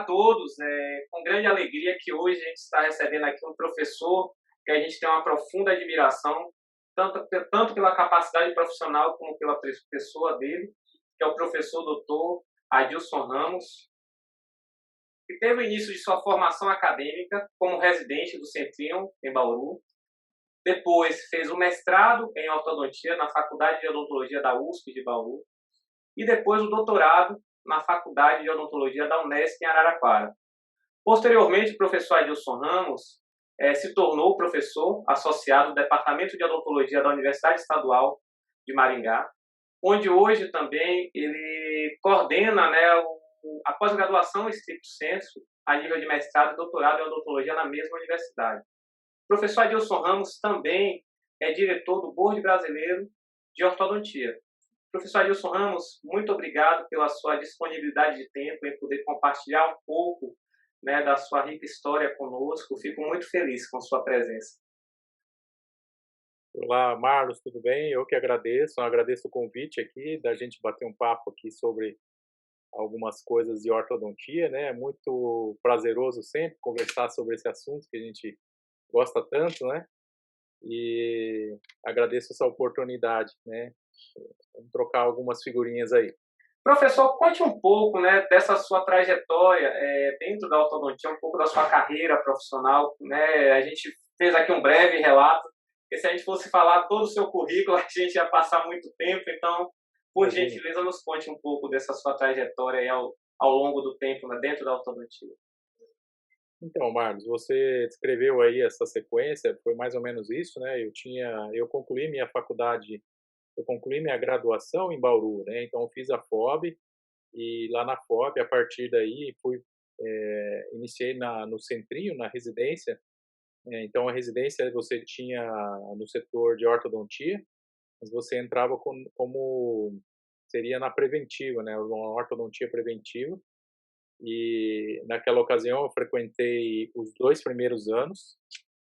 a todos. É com grande alegria que hoje a gente está recebendo aqui um professor que a gente tem uma profunda admiração, tanto pela capacidade profissional como pela pessoa dele, que é o professor doutor Adilson Ramos, que teve o início de sua formação acadêmica como residente do Centrinho, em Bauru. Depois fez o mestrado em ortodontia na Faculdade de Odontologia da USP de Bauru. E depois o doutorado na Faculdade de Odontologia da Unesp em Araraquara. Posteriormente, o professor Adilson Ramos se tornou professor associado do Departamento de Odontologia da Universidade Estadual de Maringá, onde hoje também ele coordena, né, a pós-graduação stricto sensu a nível de mestrado e doutorado em odontologia na mesma universidade. O professor Adilson Ramos também é diretor do Board Brasileiro de Ortodontia. Professor Adilson Ramos, muito obrigado pela sua disponibilidade de tempo em poder compartilhar um pouco, né, da sua rica história conosco. Fico muito feliz com sua presença. Olá, Marlos, tudo bem? Eu que agradeço, o convite aqui, da gente bater um papo aqui sobre algumas coisas de ortodontia, né? É muito prazeroso sempre conversar sobre esse assunto que a gente gosta tanto, né? E agradeço essa oportunidade, né? Vamos trocar algumas figurinhas aí. Professor, conte um pouco, né, dessa sua trajetória dentro da ortodontia, um pouco da sua carreira profissional, né? A gente fez aqui um breve relato, porque se a gente fosse falar todo o seu currículo, a gente ia passar muito tempo. Então, por Imagine. gentileza, nos conte um pouco dessa sua trajetória aí ao longo do tempo, né, dentro da ortodontia. Então, Marlos, você descreveu aí essa sequência, foi mais ou menos isso, né? Eu concluí minha faculdade, eu concluí minha graduação em Bauru, né? Então, eu fiz a FOB e lá na FOB, a partir daí, iniciei no Centrinho, na residência. Então, a residência você tinha no setor de ortodontia, mas você entrava como seria na preventiva, né? Uma ortodontia preventiva. E naquela ocasião eu frequentei os 2 primeiros anos,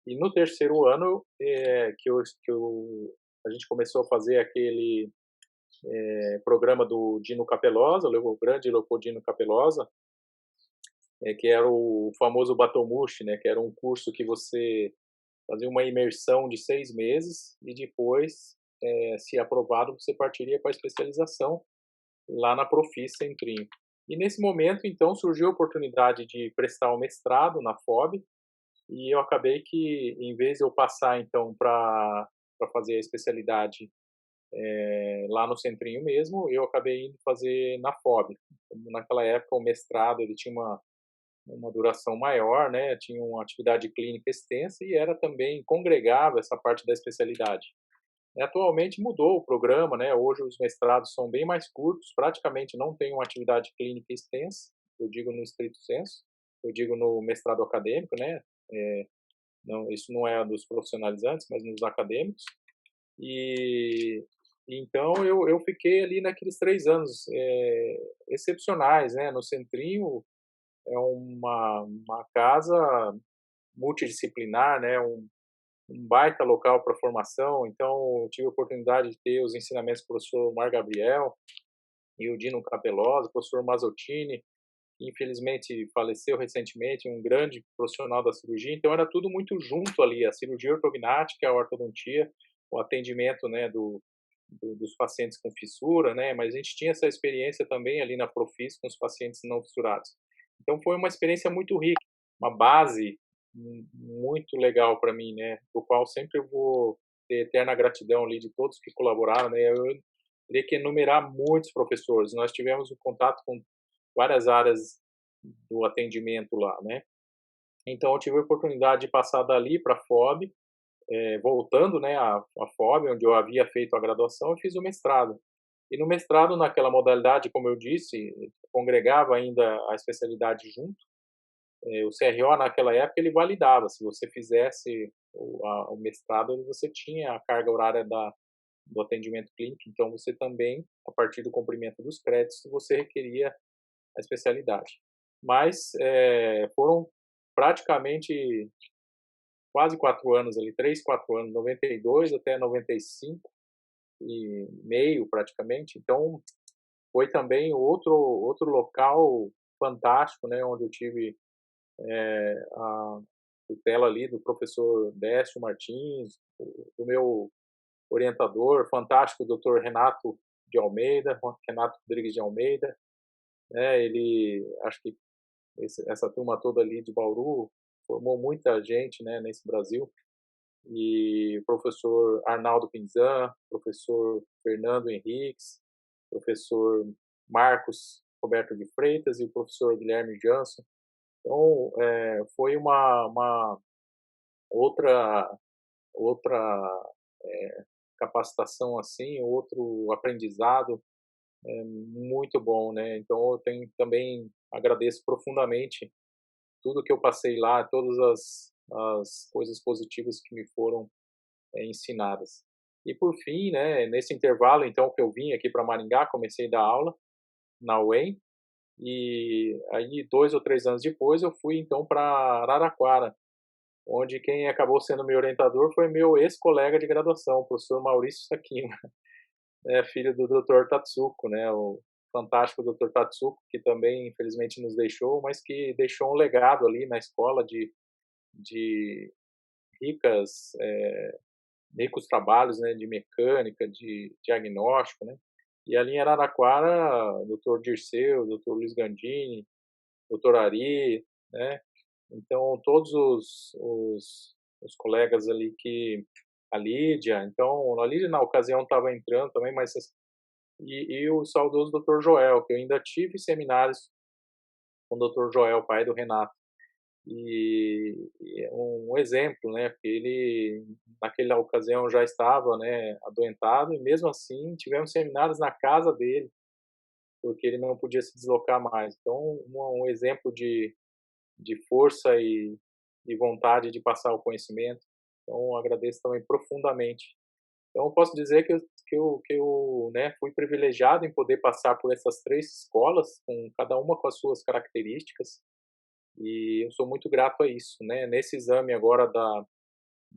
e no terceiro ano, a gente começou a fazer aquele, programa do Dino Capelosa, o grande Leopoldino Capelosa, que era o famoso Batomushi, né, que era um curso que você fazia uma imersão de 6 meses e depois, se aprovado, você partiria para a especialização lá na Profis Centrinho. E nesse momento, então, surgiu a oportunidade de prestar o mestrado na FOB, e eu acabei que, em vez de eu passar, então, para fazer a especialidade lá no Centrinho mesmo, eu acabei indo fazer na FOB. Naquela época, o mestrado ele tinha uma duração maior, né? Tinha uma atividade clínica extensa e era também congregava essa parte da especialidade. Atualmente mudou o programa, né? Hoje os mestrados são bem mais curtos, praticamente não tem uma atividade clínica extensa, eu digo no estrito sensu, eu digo no mestrado acadêmico, né? Não, isso não é dos profissionalizantes, mas nos acadêmicos. E então eu fiquei ali naqueles 3 anos excepcionais, né? No Centrinho é uma casa multidisciplinar, né? Um baita local para formação, então eu tive a oportunidade de ter os ensinamentos do professor Mar Gabriel e o Dino Capelosa, o professor Mazottini, que infelizmente faleceu recentemente, um grande profissional da cirurgia, então era tudo muito junto ali, a cirurgia ortognática, a ortodontia, o atendimento, né, dos pacientes com fissura, né, mas a gente tinha essa experiência também ali na Profis com os pacientes não fissurados. Então foi uma experiência muito rica, uma base muito legal para mim, né, do qual sempre eu vou ter eterna gratidão ali de todos que colaboraram, né. Eu teria que enumerar muitos professores. Nós tivemos um contato com várias áreas do atendimento lá, né. Então eu tive a oportunidade de passar dali para a FOB, voltando, né, a FOB, onde eu havia feito a graduação, e fiz o mestrado. E no mestrado, naquela modalidade, como eu disse, congregava ainda a especialidade junto. O CRO naquela época ele validava, se você fizesse o mestrado, você tinha a carga horária do atendimento clínico, então você também, a partir do cumprimento dos créditos, você requeria a especialidade. Mas foram praticamente quase 4 anos ali, 3, 4 anos, 92 até 95 e meio praticamente, então foi também outro local fantástico, né, onde eu tive a tutela ali do professor Décio Martins, do meu orientador fantástico, o Dr. Renato de Almeida, Renato Rodrigues de Almeida, né, ele, acho que essa turma toda ali de Bauru formou muita gente, né, nesse Brasil, e o professor Arnaldo Pinzan, professor Fernando Henriques, professor Marcos Roberto de Freitas e o professor Guilherme Janson. Então, foi uma outra capacitação assim, outro aprendizado muito bom, né? Então, eu também agradeço profundamente tudo que eu passei lá, todas as coisas positivas que me foram ensinadas. E por fim, né, nesse intervalo, então, que eu vim aqui para Maringá, comecei a dar aula na UEM, e aí 2 ou 3 anos depois eu fui então para Araraquara, onde quem acabou sendo meu orientador foi meu ex-colega de graduação, o professor Maurício Sakima, filho do Dr. Tatsuko, né, o fantástico Dr. Tatsuko, que também infelizmente nos deixou, mas que deixou um legado ali na escola de ricas ricos trabalhos, né, de mecânica, de diagnóstico, né. E ali em Araraquara, Dr. Dirceu, Dr. Luiz Gandini, Dr. Ari, né. Então todos os colegas ali que a Lídia, então a Lídia na ocasião estava entrando também, mas e o saudoso Dr. Joel, que eu ainda tive seminários com o Dr. Joel, pai do Renato. E é um exemplo, né, porque ele naquela ocasião já estava, né, adoentado e mesmo assim tivemos seminários na casa dele, porque ele não podia se deslocar mais. Então, um exemplo de força e vontade de passar o conhecimento. Então, agradeço também profundamente. Então, eu posso dizer que eu, né, fui privilegiado em poder passar por essas 3 escolas, com cada uma com as suas características, e eu sou muito grato a isso, né. Nesse exame agora da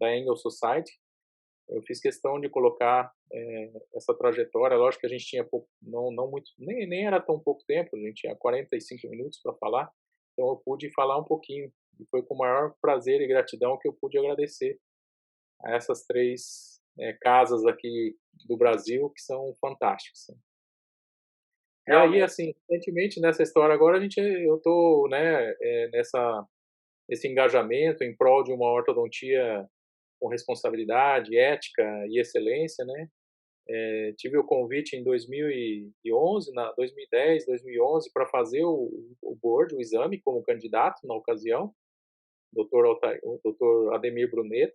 Angel Society, eu fiz questão de colocar, essa trajetória. Lógico que a gente tinha pouco, não muito, nem era tão pouco tempo, a gente tinha 45 minutos para falar, então eu pude falar um pouquinho, e foi com o maior prazer e gratidão que eu pude agradecer a essas 3 casas aqui do Brasil, que são fantásticas. E aí, Realmente, assim, recentemente nessa história agora eu tô, né, esse engajamento em prol de uma ortodontia com responsabilidade, ética e excelência, né. Tive o convite em 2011, 2010, 2011, para fazer o board, o exame, como candidato na ocasião, o doutor Ademir Brunet,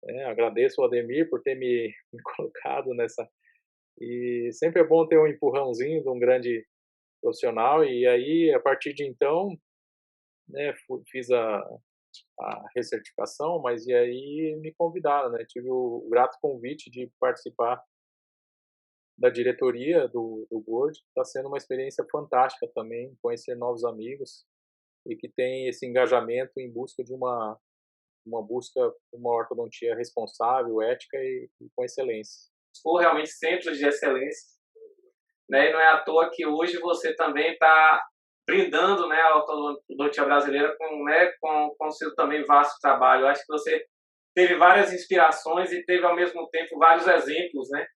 né. Agradeço ao Ademir por ter me me colocado nessa, e sempre é bom ter um empurrãozinho de um grande profissional. E aí, a partir de então, né, fiz a recertificação, mas e aí me convidaram, né, tive o grato convite de participar da diretoria do board. Está sendo uma experiência fantástica também, conhecer novos amigos e que tem esse engajamento em busca de uma busca por uma ortodontia responsável, ética e com excelência. for realmente centros de excelência, né? E não é à toa que hoje você também está brindando, né, a ortodontia brasileira com, né, com seu também vasto trabalho. Eu acho que você teve várias inspirações e teve ao mesmo tempo vários exemplos, né?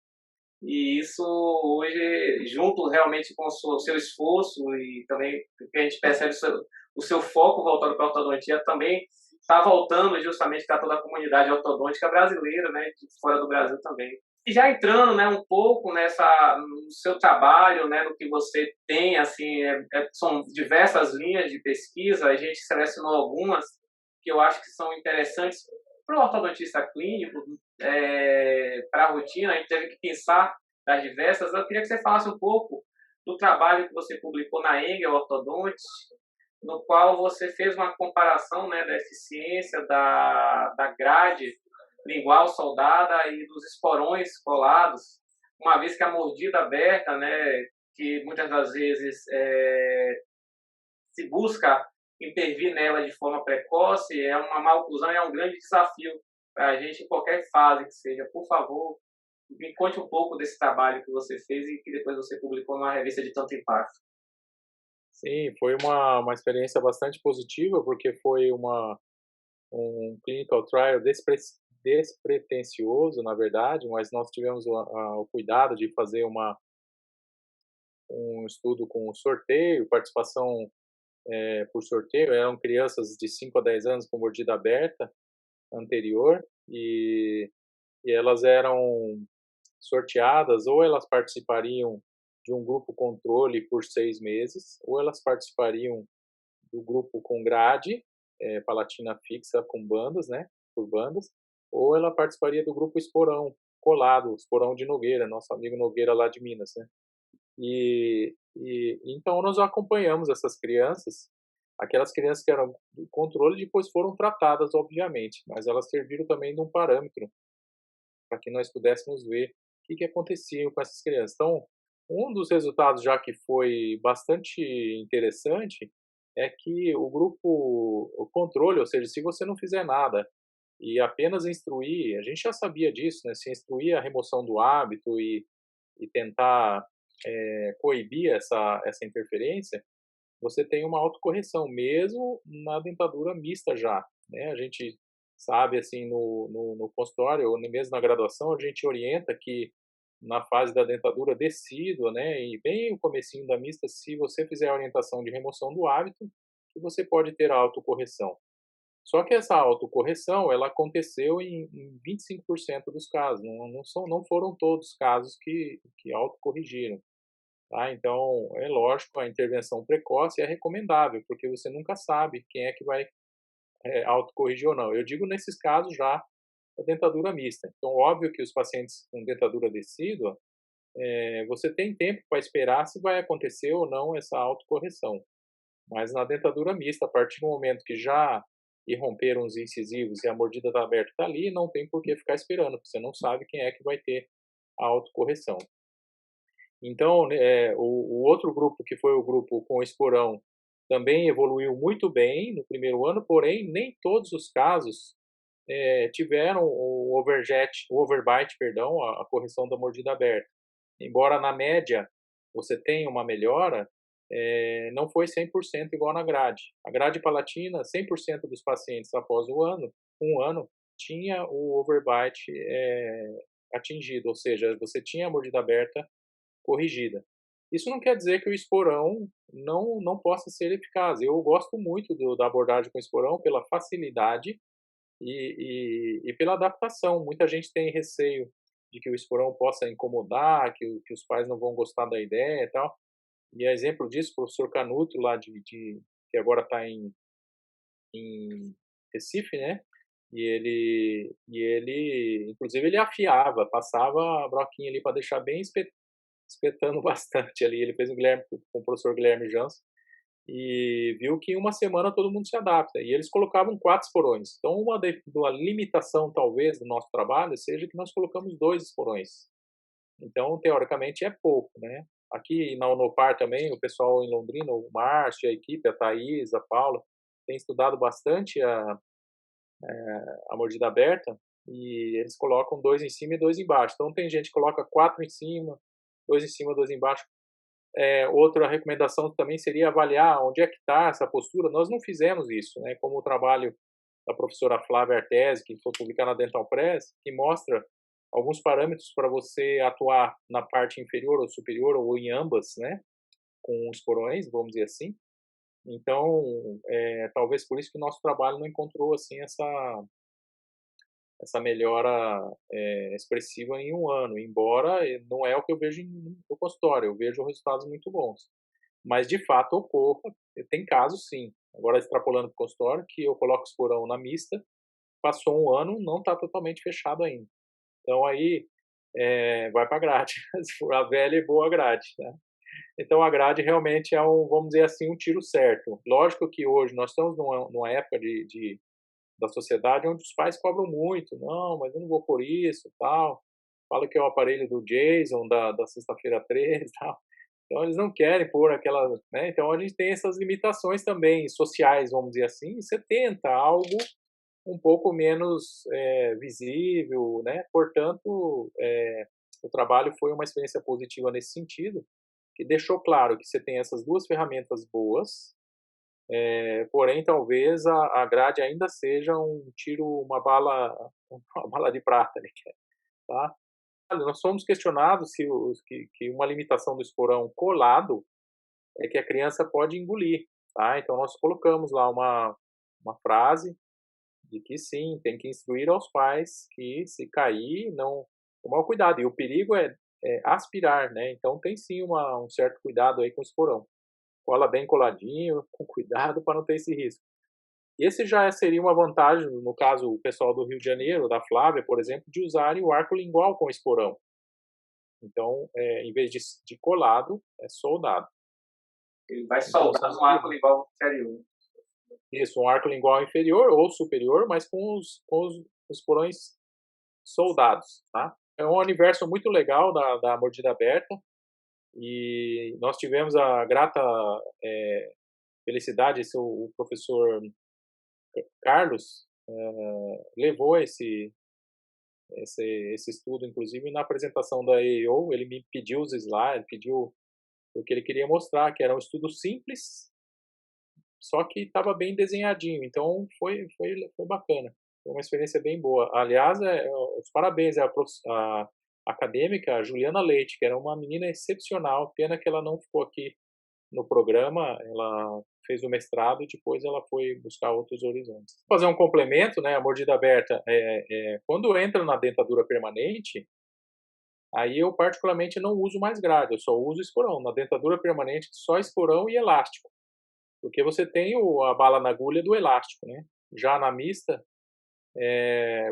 E isso hoje, junto realmente com o seu esforço e também que a gente percebe o seu foco voltado para a ortodontia também está voltando justamente para toda a comunidade ortodôntica brasileira, né, de fora do Brasil também. E já entrando, né, um pouco no seu trabalho, né, no que você tem, assim, são diversas linhas de pesquisa. A gente selecionou algumas que eu acho que são interessantes para o ortodontista clínico, para a rotina. A gente teve que pensar das diversas. Eu queria que você falasse um pouco do trabalho que você publicou na Engel Ortodontics, no qual você fez uma comparação, né, da eficiência da grade lingual soldada e dos esporões colados, uma vez que a mordida aberta, né, que muitas das vezes se busca intervir nela de forma precoce, é uma maloclusão e é um grande desafio para a gente em qualquer fase que seja. Por favor, me conte um pouco desse trabalho que você fez e que depois você publicou numa revista de tanto impacto. Sim, foi uma experiência bastante positiva, porque foi um clinical trial despretensioso, na verdade, mas nós tivemos o cuidado de fazer um estudo com sorteio, participação por sorteio, eram crianças de 5 a 10 anos com mordida aberta anterior, e elas eram sorteadas, ou elas participariam de um grupo controle por 6 meses, ou elas participariam do grupo com grade, palatina fixa com bandas, né, por bandas, ou ela participaria do grupo esporão, colado, esporão de Nogueira, nosso amigo Nogueira lá de Minas, né. Então nós acompanhamos essas crianças, aquelas crianças que eram do controle depois foram tratadas, obviamente, mas elas serviram também de um parâmetro para que nós pudéssemos ver o que acontecia com essas crianças. Então, um dos resultados já que foi bastante interessante é que o controle, ou seja, se você não fizer nada e apenas instruir, a gente já sabia disso, né? Se instruir a remoção do hábito e tentar coibir essa interferência, você tem uma autocorreção, mesmo na dentadura mista já, né? A gente sabe, assim, no consultório, ou mesmo na graduação, a gente orienta que na fase da dentadura decídua, né, e bem o comecinho da mista, se você fizer a orientação de remoção do hábito, que você pode ter a autocorreção. Só que essa autocorreção, ela aconteceu em 25% dos casos, não foram todos os casos que autocorrigiram. Tá? Então, é lógico, a intervenção precoce é recomendável, porque você nunca sabe quem é que vai autocorrigir ou não. Eu digo nesses casos já a dentadura mista. Então, óbvio que os pacientes com dentadura decídua, você tem tempo para esperar se vai acontecer ou não essa autocorreção. Mas na dentadura mista, a partir do momento que já irromperam os incisivos e a mordida está aberta, está ali, não tem por que ficar esperando, porque você não sabe quem é que vai ter a autocorreção. Então, o outro grupo, que foi o grupo com esporão, também evoluiu muito bem no primeiro ano, porém, nem todos os casos tiveram o overbite, perdão, a correção da mordida aberta. Embora na média você tenha uma melhora, não foi 100% igual na grade. A grade palatina, 100% dos pacientes após um ano, tinha o overbite atingido, ou seja, você tinha a mordida aberta corrigida. Isso não quer dizer que o esporão não possa ser eficaz. Eu gosto muito da abordagem com esporão pela facilidade e pela adaptação. Muita gente tem receio de que o esporão possa incomodar, que os pais não vão gostar da ideia e tal. E a exemplo disso, o professor Canuto, lá que agora está em Recife, né? Inclusive, ele afiava, passava a broquinha ali para deixar bem espetando bastante ali. Ele fez com o professor Guilherme Jans e viu que em uma semana todo mundo se adapta. E eles colocavam 4 esporões. Então, uma limitação, talvez, do nosso trabalho seja que nós colocamos 2 esporões. Então, teoricamente, é pouco, né? Aqui na Unopar também, o pessoal em Londrina, o Márcio, a equipe, a Thaís, a Paula, tem estudado bastante a mordida aberta e eles colocam 2 em cima e 2 embaixo. Então, tem gente que coloca 4 em cima, 2 embaixo. Outra recomendação também seria avaliar onde é que está essa postura. Nós não fizemos isso, né? Como o trabalho da professora Flávia Artesi, que foi publicado na Dental Press, que mostra alguns parâmetros para você atuar na parte inferior ou superior ou em ambas, né? Com os porões, vamos dizer assim. Então, talvez por isso que o nosso trabalho não encontrou assim essa melhora expressiva em um ano, embora não é o que eu vejo no consultório, eu vejo resultados muito bons. Mas de fato ocorra, tem casos sim. Agora extrapolando para o consultório, que eu coloco esporão na mista, passou um ano, não está totalmente fechado ainda. Então aí vai para a grade, a velha e boa grade, né? Então a grade realmente é vamos dizer assim, um tiro certo. Lógico que hoje nós estamos numa época da sociedade onde os pais cobram muito, não, mas eu não vou por isso, tal. Fala que é o aparelho do Jason da sexta-feira 13, tal. Então eles não querem pôr aquela, né? Então a gente tem essas limitações também sociais, vamos dizer assim. E você tenta algo um pouco menos visível, né? Portanto, o trabalho foi uma experiência positiva nesse sentido, que deixou claro que você tem essas duas ferramentas boas, porém talvez a grade ainda seja um tiro, uma bala, uma bala de prata, né, tá? Olha, nós fomos questionados se que uma limitação do esporão colado é que a criança pode engolir, tá? Então nós colocamos lá uma frase de que sim, tem que instruir aos pais que se cair, não tomar cuidado. E o perigo é aspirar, né? Então tem sim um certo cuidado aí com o esporão. Cola bem coladinho, com cuidado para não ter esse risco. E esse já seria uma vantagem, no caso, o pessoal do Rio de Janeiro, da Flávia, por exemplo, de usarem o arco lingual com esporão. Então, em vez de colado, é soldado. Ele vai Então, soldar no arco lingual inferior. isso, um arco lingual inferior ou superior, mas com os porões soldados, tá? É um universo muito legal da mordida aberta e nós tivemos a grata felicidade, o professor Carlos levou esse estudo, inclusive na apresentação da EEO, ele me pediu os slides, pediu o que ele queria mostrar, que era um estudo simples, só que estava bem desenhadinho, então foi bacana. Foi uma experiência bem boa. Aliás, os parabéns à acadêmica a Juliana Leite, que era uma menina excepcional. Pena que ela não ficou aqui no programa, ela fez o mestrado e depois ela foi buscar outros horizontes. Vou fazer um complemento, né? A mordida aberta, quando entra na dentadura permanente, aí eu particularmente não uso mais grade, eu só uso esporão. Na dentadura permanente, só esporão e elástico. Porque você tem a bala na agulha do elástico, né? Já na mista,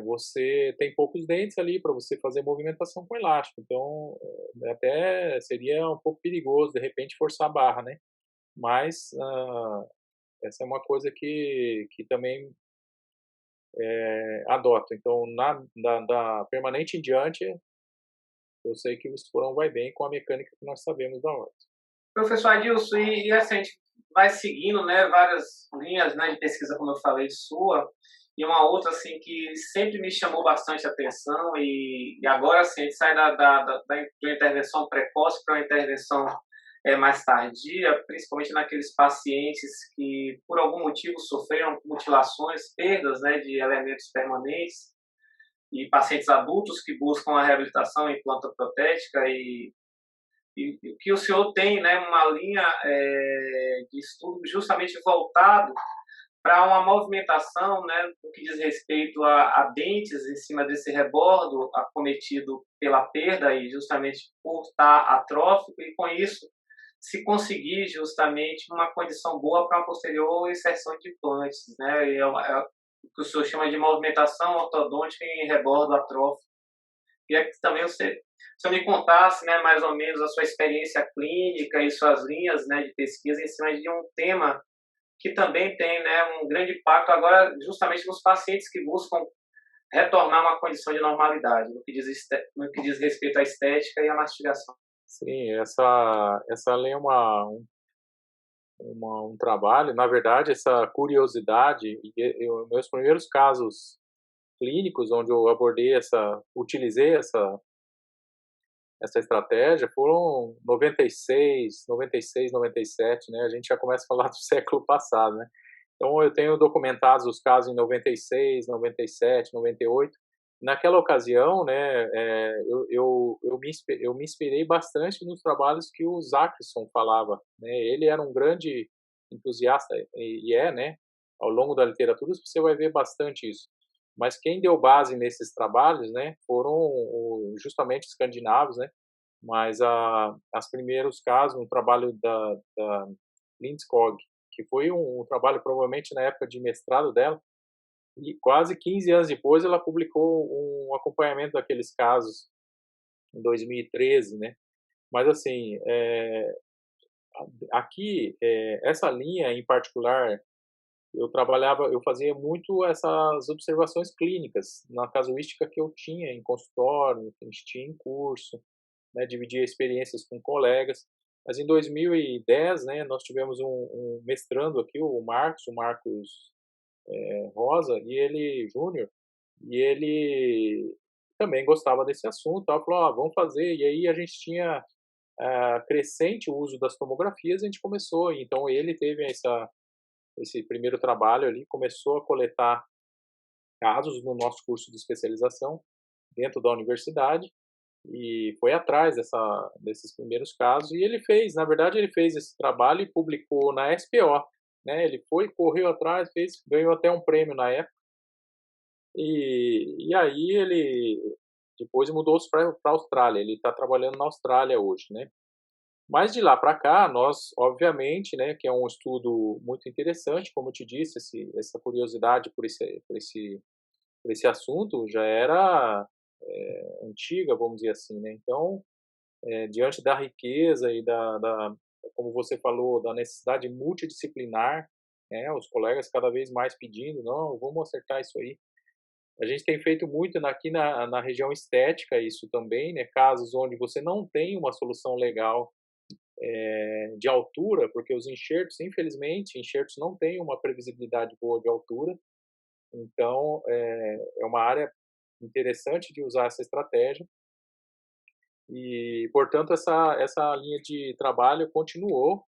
você tem poucos dentes ali para você fazer movimentação com elástico. Então, até seria um pouco perigoso, de repente, forçar a barra, né? Mas essa é uma coisa que também adoto. Então, da permanente em diante, eu sei que o esporão vai bem com a mecânica que nós sabemos da horta. Professor Adilson, e assim, a gente vai seguindo, né, várias linhas, né, de pesquisa, como eu falei, sua, e uma outra, assim, que sempre me chamou bastante atenção, e agora, assim, a gente sai da intervenção precoce para uma intervenção mais tardia, principalmente naqueles pacientes que, por algum motivo, sofreram mutilações, perdas, né, de elementos permanentes, e pacientes adultos que buscam a reabilitação implantoprótica e que o senhor tem, né, uma linha de estudo justamente voltado para uma movimentação, né, no que diz respeito a dentes em cima desse rebordo acometido pela perda e justamente por estar atrófico e com isso se conseguir justamente uma condição boa para uma posterior inserção de implantes, né, é o que o senhor chama de movimentação ortodôntica em rebordo atrófico. Queria que também você me contasse, né, mais ou menos a sua experiência clínica e suas linhas, né, de pesquisa em cima de um tema que também tem, né, um grande impacto agora justamente nos pacientes que buscam retornar a uma condição de normalidade, no que diz respeito à estética e à mastigação. Sim, essa lei é um trabalho, na verdade, essa curiosidade, meus primeiros casos clínicos onde eu utilizei essa estratégia foram 96, 97, né? A gente já começa a falar do século passado, né? Então eu tenho documentados os casos em 96, 97, 98. Naquela ocasião, né, eu me inspirei bastante nos trabalhos que o Zachrisson falava, né? Ele era um grande entusiasta e né? Ao longo da literatura você vai ver bastante isso. Mas quem deu base nesses trabalhos, né, foram justamente escandinavos, né? Mas as primeiros casos, um trabalho da Lindskog, que foi um trabalho provavelmente na época de mestrado dela, e quase 15 anos depois ela publicou um acompanhamento daqueles casos em 2013, né? Mas assim, aqui essa linha em particular eu fazia muito essas observações clínicas na casuística que eu tinha em consultório, que a gente tinha em curso, né, dividia experiências com colegas. Mas em 2010, né, nós tivemos um mestrando aqui, o Marcos Rosa, e ele, Júnior, e ele também gostava desse assunto, ela falou, vamos fazer, e aí a gente tinha crescente o uso das tomografias, a gente começou. Então ele teve esse primeiro trabalho ali, começou a coletar casos no nosso curso de especialização dentro da universidade e foi atrás desses primeiros casos. E ele fez, na verdade, ele fez esse trabalho e publicou na SPO, né? Ele foi, correu atrás, fez, ganhou até um prêmio na época. E aí ele depois mudou-se para a Austrália. Ele está trabalhando na Austrália hoje, né? Mas de lá para cá, nós, obviamente, né, que é um estudo muito interessante, como eu te disse, essa curiosidade por esse assunto já era antiga, vamos dizer assim, né? Então, diante da riqueza e como você falou, da necessidade multidisciplinar, né, os colegas cada vez mais pedindo, não, vamos acertar isso aí. A gente tem feito muito aqui na região estética isso também, né? Casos onde você não tem uma solução legal de altura, porque os enxertos, infelizmente, enxertos não têm uma previsibilidade boa de altura. Então, é uma área interessante de usar essa estratégia. E, portanto, essa linha de trabalho continuou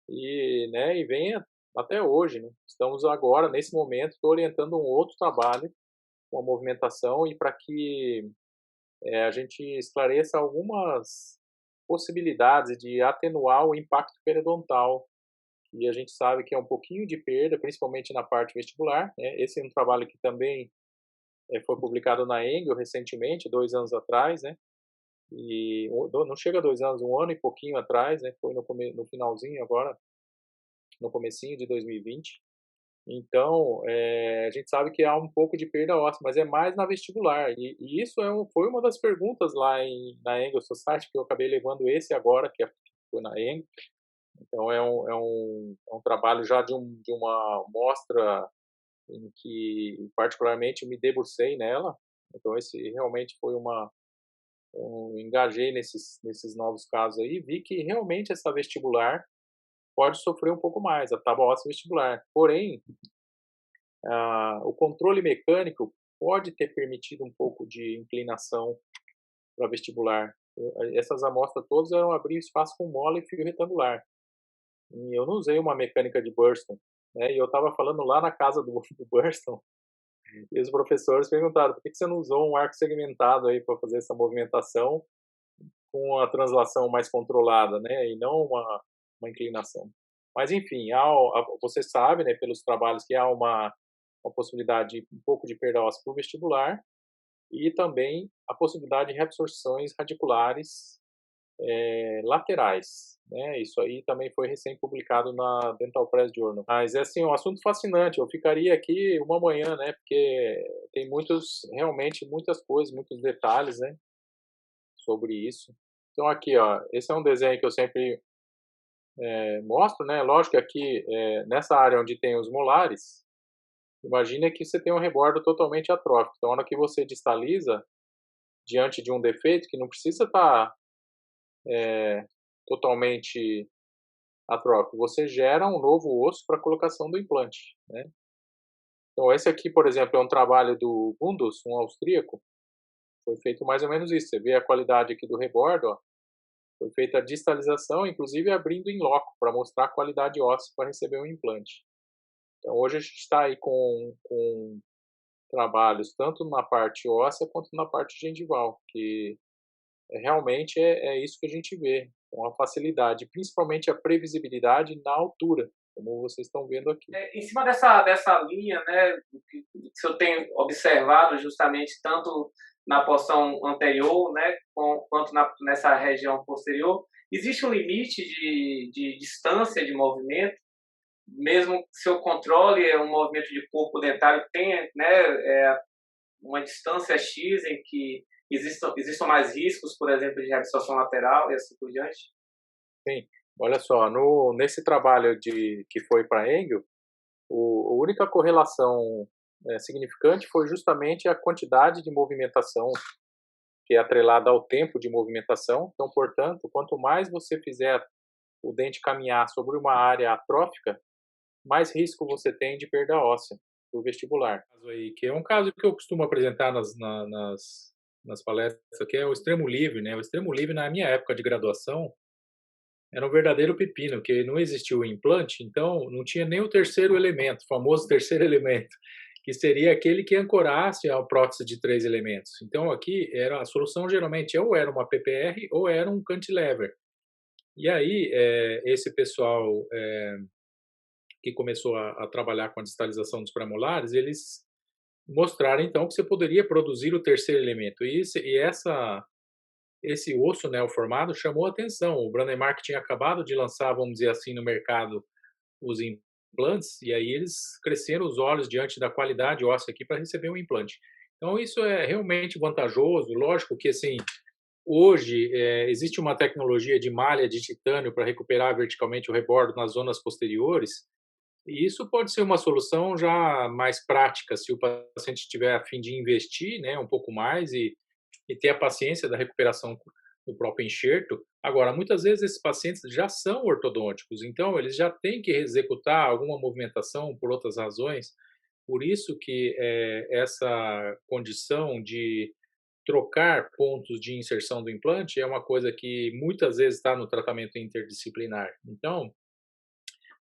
e vem até hoje, né? Estamos agora, nesse momento, estou orientando um outro trabalho com a movimentação e para que a gente esclareça algumas possibilidades de atenuar o impacto periodontal. E a gente sabe que é um pouquinho de perda, principalmente na parte vestibular, né? Esse é um trabalho que também foi publicado na Engel recentemente, 2 anos atrás, né? E não chega a 2 anos, um ano e pouquinho atrás, né? Foi no finalzinho agora, no comecinho de 2020. Então, a gente sabe que há um pouco de perda óssea, mas é mais na vestibular. E isso foi uma das perguntas lá na Engel Society, que eu acabei levando esse agora, que foi na Engel. Então, é um trabalho já de uma mostra em que, particularmente, me debrucei nela. Então, esse realmente foi engajei nesses novos casos aí, vi que realmente essa vestibular pode sofrer um pouco mais, a tábua óssea vestibular. Porém, o controle mecânico pode ter permitido um pouco de inclinação para vestibular. Essas amostras todas eram abrir espaço com mola e fio retangular. E eu não usei uma mecânica de Burston, né? E eu estava falando lá na casa do Burston, e os professores perguntaram por que você não usou um arco segmentado aí para fazer essa movimentação com a translação mais controlada, né? E não uma inclinação. Mas enfim, você sabe, né, pelos trabalhos que há uma possibilidade de um pouco de perda óssea para o vestibular e também a possibilidade de reabsorções radiculares laterais, né? Isso aí também foi recém-publicado na Dental Press Journal. Mas é assim, um assunto fascinante. Eu ficaria aqui uma manhã, né? Porque tem realmente muitas coisas, muitos detalhes, né? Sobre isso. Então aqui, ó, esse é um desenho que eu sempre mostro, né? Lógico que aqui nessa área onde tem os molares, imagina que você tem um rebordo totalmente atrófico. Então, na hora que você distaliza diante de um defeito que não precisa estar totalmente atrófico, você gera um novo osso para a colocação do implante, né? Então, esse aqui, por exemplo, é um trabalho do Gundus, um austríaco. Foi feito mais ou menos isso. Você vê a qualidade aqui do rebordo, ó. Foi feita a distalização, inclusive abrindo em loco, para mostrar a qualidade óssea para receber o implante. Então, hoje a gente está aí com trabalhos tanto na parte óssea quanto na parte gengival, que realmente é isso que a gente vê, com a facilidade, principalmente a previsibilidade na altura, como vocês estão vendo aqui. Em cima dessa linha, né, que eu tenho observado justamente tanto na porção anterior, né, quanto nessa região posterior, existe um limite de distância de movimento, mesmo que seu controle é um movimento de corpo dentário tenha, né, uma distância X em que existam mais riscos, por exemplo, de reabsorção lateral e assim por diante? Sim, olha só, nesse trabalho que foi para Engel, a única correlação significante foi justamente a quantidade de movimentação que é atrelada ao tempo de movimentação. Então, portanto, quanto mais você fizer o dente caminhar sobre uma área atrófica, mais risco você tem de perda óssea do vestibular. Que é um caso que eu costumo apresentar nas palestras, que é o extremo livre, né? O extremo livre, na minha época de graduação, era um verdadeiro pepino, porque não existia o implante, então não tinha nem o terceiro elemento, o famoso terceiro elemento, que seria aquele que ancorasse a prótese de 3 elementos. Então aqui era a solução geralmente ou era uma PPR ou era um cantilever. E aí, esse pessoal, que começou a trabalhar com a distalização dos premolares, eles mostraram então que você poderia produzir o terceiro elemento. Esse osso neoformado chamou a atenção. O Brademar tinha acabado de lançar, vamos dizer assim, no mercado os implantes, e aí eles cresceram os olhos diante da qualidade óssea aqui para receber um implante. Então isso é realmente vantajoso. Lógico que assim, hoje existe uma tecnologia de malha de titânio para recuperar verticalmente o rebordo nas zonas posteriores, e isso pode ser uma solução já mais prática, se o paciente tiver a fim de investir, né, um pouco mais e ter a paciência da recuperação do próprio enxerto. Agora, muitas vezes esses pacientes já são ortodônticos, então eles já têm que executar alguma movimentação por outras razões. Por isso que essa condição de trocar pontos de inserção do implante é uma coisa que muitas vezes está no tratamento interdisciplinar. Então,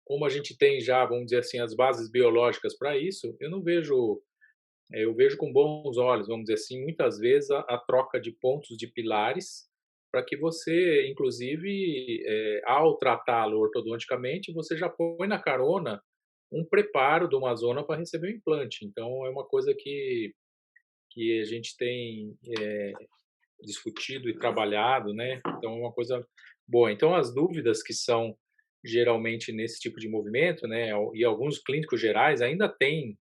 como a gente tem já, vamos dizer assim, as bases biológicas para isso, eu vejo com bons olhos, vamos dizer assim, muitas vezes a troca de pontos de pilares para que você, inclusive, ao tratá-lo ortodonticamente, você já põe na carona um preparo de uma zona para receber o implante. Então, é uma coisa que a gente tem discutido e trabalhado, né? Então, é uma coisa boa. Então, as dúvidas que são geralmente nesse tipo de movimento, né? E alguns clínicos gerais ainda têm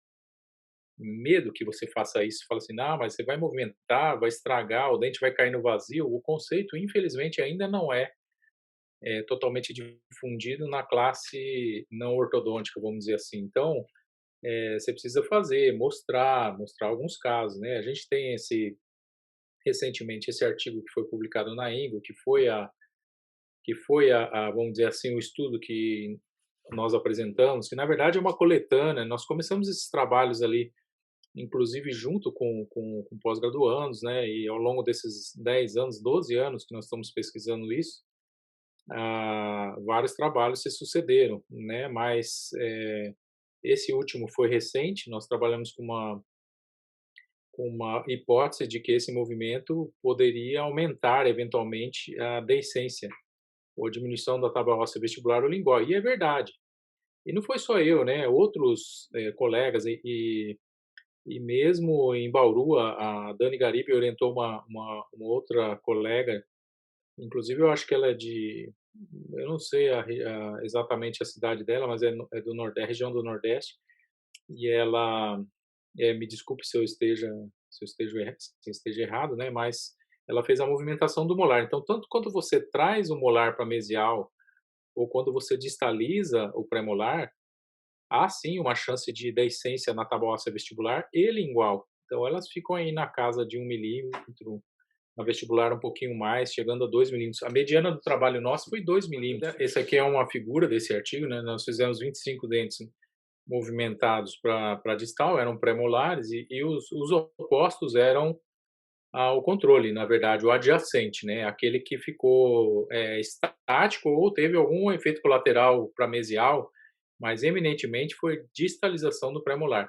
medo que você faça isso, fala assim: "Não, mas você vai movimentar, vai estragar, o dente vai cair no vazio". O conceito, infelizmente, ainda não é totalmente difundido na classe não ortodôntica, vamos dizer assim. Então, você precisa fazer, mostrar alguns casos, né. A gente tem recentemente esse artigo que foi publicado na Ingo, que foi vamos dizer assim, o estudo que nós apresentamos, que na verdade é uma coletânea. Nós começamos esses trabalhos ali inclusive junto com pós-graduandos, né, e ao longo desses 10 anos, 12 anos que nós estamos pesquisando isso, vários trabalhos se sucederam, né, mas esse último foi recente. Nós trabalhamos com uma hipótese de que esse movimento poderia aumentar eventualmente a deiscência ou diminuição da tábua óssea vestibular ou lingual, e é verdade. E não foi só eu, né, outros colegas e mesmo em Bauru, a Dani Garibe orientou uma outra colega, inclusive eu acho que ela é eu não sei exatamente a cidade dela, mas é do Nordeste, região do Nordeste, e ela, me desculpe se eu esteja errado, né, mas ela fez a movimentação do molar. Então, tanto quando você traz o molar para mesial ou quando você distaliza o premolar, há sim uma chance de deiscência na tábua óssea vestibular e lingual. Então elas ficam aí na casa de 1 milímetro, na vestibular um pouquinho mais, chegando a 2 milímetros. A mediana do trabalho nosso foi 2 milímetros. Esse aqui é uma figura desse artigo, né? Nós fizemos 25 dentes movimentados para distal, eram premolares, e os opostos eram ao controle, na verdade, o adjacente, né? Aquele que ficou estático ou teve algum efeito colateral para mesial, mas eminentemente foi distalização do premolar.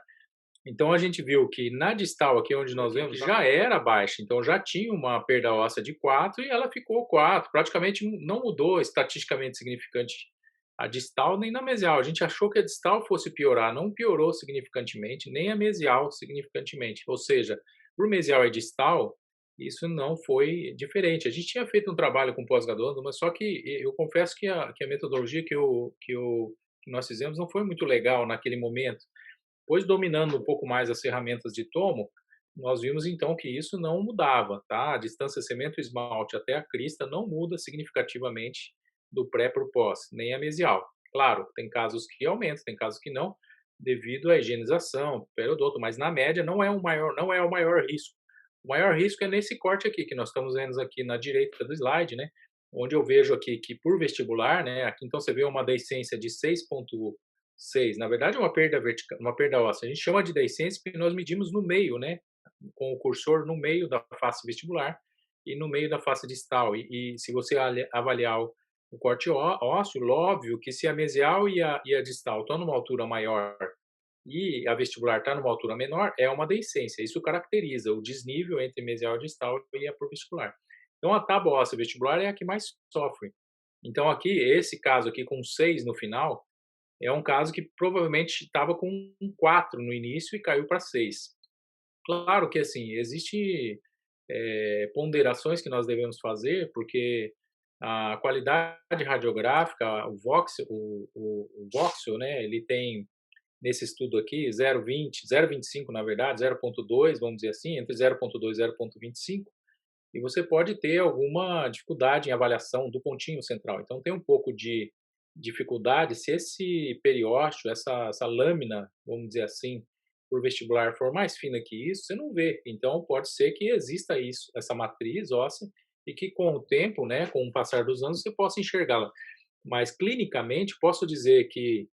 Então a gente viu que na distal, aqui onde nós vemos, já era baixa, então já tinha uma perda óssea de 4 e ela ficou 4, praticamente não mudou estatisticamente significante a distal nem na mesial. A gente achou que a distal fosse piorar, não piorou significantemente, nem a mesial significantemente. Ou seja, para o mesial e distal, isso não foi diferente. A gente tinha feito um trabalho com pós-graduando, mas só que eu confesso que a metodologia que nós fizemos não foi muito legal naquele momento. Pois dominando um pouco mais as ferramentas de tomo, nós vimos então que isso não mudava, tá? A distância cemento-esmalte até a crista não muda significativamente do pré para o pós, nem a mesial. Claro, tem casos que aumentam, tem casos que não, devido à higienização, periodonto, mas na média não é o maior risco. O maior risco é nesse corte aqui, que nós estamos vendo aqui na direita do slide, né? Onde eu vejo aqui que por vestibular, né? Aqui então você vê uma deiscência de 6,6. Na verdade, é uma perda vertical, uma perda óssea. A gente chama de deiscência porque nós medimos no meio, né? Com o cursor no meio da face vestibular e no meio da face distal. E se você avaliar o corte ósseo, óbvio que se a mesial e a distal estão numa altura maior e a vestibular está numa altura menor, é uma deiscência. Isso caracteriza o desnível entre mesial e distal e a vestibular. Então, a tábua óssea vestibular é a que mais sofre. Então, aqui, esse caso aqui com 6 no final, é um caso que provavelmente estava com um 4 no início e caiu para 6. Claro que, assim, existe ponderações que nós devemos fazer, porque a qualidade radiográfica, o voxel, né, ele tem, nesse estudo aqui, 0,20, 0,25 na verdade, 0,2, vamos dizer assim, entre 0,2 e 0,25, e você pode ter alguma dificuldade em avaliação do pontinho central. Então, tem um pouco de dificuldade se esse periósteo, essa lâmina, vamos dizer assim, por vestibular for mais fina que isso, você não vê. Então, pode ser que exista isso, essa matriz óssea, e que com o tempo, né, com o passar dos anos, você possa enxergá-la. Mas, clinicamente, posso dizer que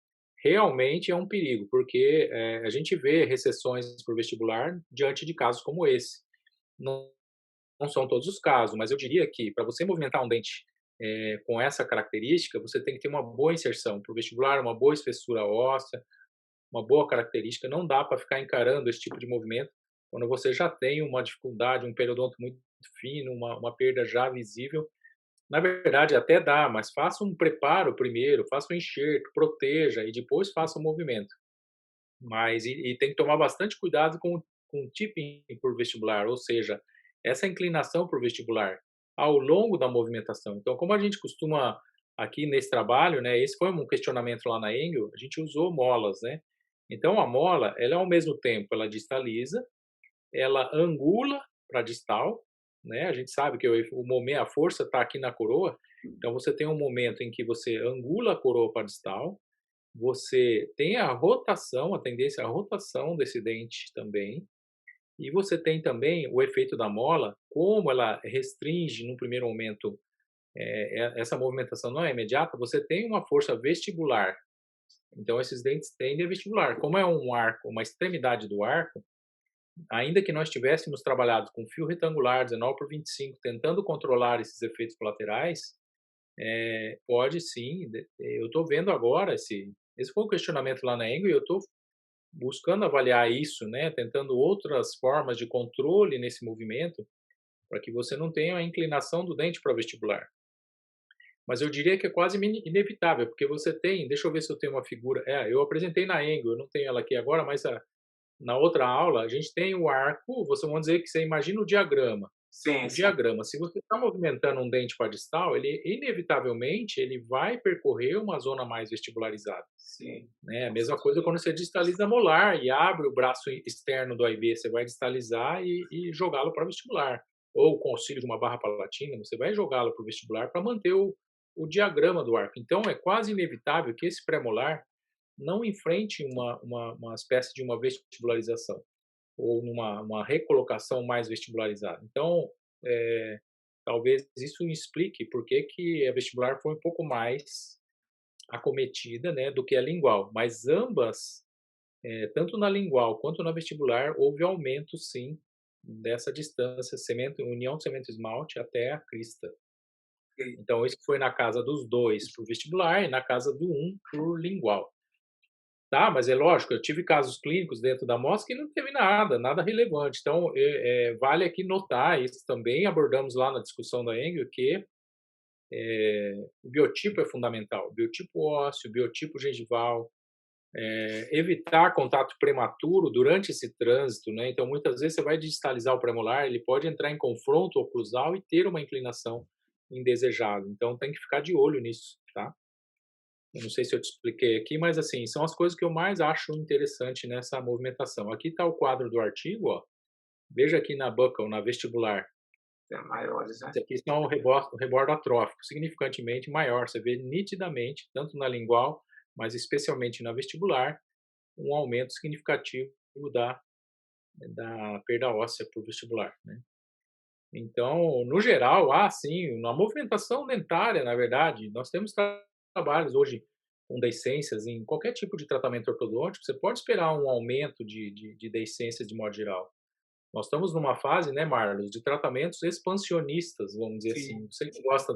realmente é um perigo, porque a gente vê recessões por vestibular diante de casos como esse. Não não são todos os casos, mas eu diria que para você movimentar um dente com essa característica, você tem que ter uma boa inserção para o vestibular, uma boa espessura óssea, uma boa característica. Não dá para ficar encarando esse tipo de movimento quando você já tem uma dificuldade, um periodonto muito fino, uma perda já visível. Na verdade, até dá, mas faça um preparo primeiro, faça um enxerto, proteja e depois faça o movimento. Mas e tem que tomar bastante cuidado com o tipping por vestibular, ou seja, essa inclinação por vestibular ao longo da movimentação. Então, como a gente costuma aqui nesse trabalho, né, esse foi um questionamento lá na Engel, a gente usou molas, né? Então, a mola, ela ao mesmo tempo, ela distaliza, ela angula para distal, né? A gente sabe que o momento, a força está aqui na coroa, então você tem um momento em que você angula a coroa para distal, você tem a rotação, a tendência à rotação desse dente também, e você tem também o efeito da mola, como ela restringe no primeiro momento, essa movimentação não é imediata, você tem uma força vestibular. Então esses dentes tendem a vestibular. Como é um arco, uma extremidade do arco, ainda que nós tivéssemos trabalhado com fio retangular 19 por 25, tentando controlar esses efeitos colaterais, pode sim. Eu estou vendo agora esse foi o questionamento lá na Engel e eu estou buscando avaliar isso, né, tentando outras formas de controle nesse movimento, para que você não tenha a inclinação do dente para vestibular. Mas eu diria que é quase inevitável, porque você tem, deixa eu ver se eu tenho uma figura, eu apresentei na Engel, eu não tenho ela aqui agora, mas na outra aula a gente tem o arco, você vamos dizer que você imagina o diagrama. Sim, O sim, diagrama, se você está movimentando um dente para distal, ele inevitavelmente ele vai percorrer uma zona mais vestibularizada. sim. Né, a mesma coisa quando você distaliza molar e abre o braço externo do AIB, você vai distalizar e jogá-lo para o vestibular. Ou com auxílio de uma barra palatina, você vai jogá-lo para o vestibular para manter o diagrama do arco. Então, é quase inevitável que esse pré-molar não enfrente uma espécie de uma vestibularização ou uma recolocação mais vestibularizada. Então, talvez isso explique por que que a vestibular foi um pouco mais acometida, né, do que a lingual, mas ambas, tanto na lingual quanto na vestibular, houve aumento sim, dessa distância união de cemento esmalte até a crista. Ok. Então isso foi na casa dos 2 para o vestibular e na casa do 1 lingual. Tá, mas é lógico, eu tive casos clínicos dentro da amostra que não teve nada, nada relevante. Então, vale aqui notar, isso também abordamos lá na discussão da Engel, que o biotipo é fundamental, biotipo ósseo, biotipo gengival, evitar contato prematuro durante esse trânsito, né? Então, muitas vezes você vai distalizar o premolar, ele pode entrar em confronto oclusal e ter uma inclinação indesejável. Então, tem que ficar de olho nisso, tá? Eu não sei se eu te expliquei aqui, mas assim, são as coisas que eu mais acho interessante nessa movimentação. Aqui está o quadro do artigo, ó. Veja aqui na buccal, na vestibular. É maiores, né? Esse aqui são o rebordo atrófico, significantemente maior. Você vê nitidamente, tanto na lingual, mas especialmente na vestibular, um aumento significativo da, da perda óssea por vestibular, né? Então, no geral, sim, na movimentação dentária, na verdade, nós temos trabalhos hoje com deiscências em qualquer tipo de tratamento ortodôntico, você pode esperar um aumento de deiscências de modo geral. Nós estamos numa fase, né, Marlos, de tratamentos expansionistas, vamos dizer Sim. assim. Você que gosta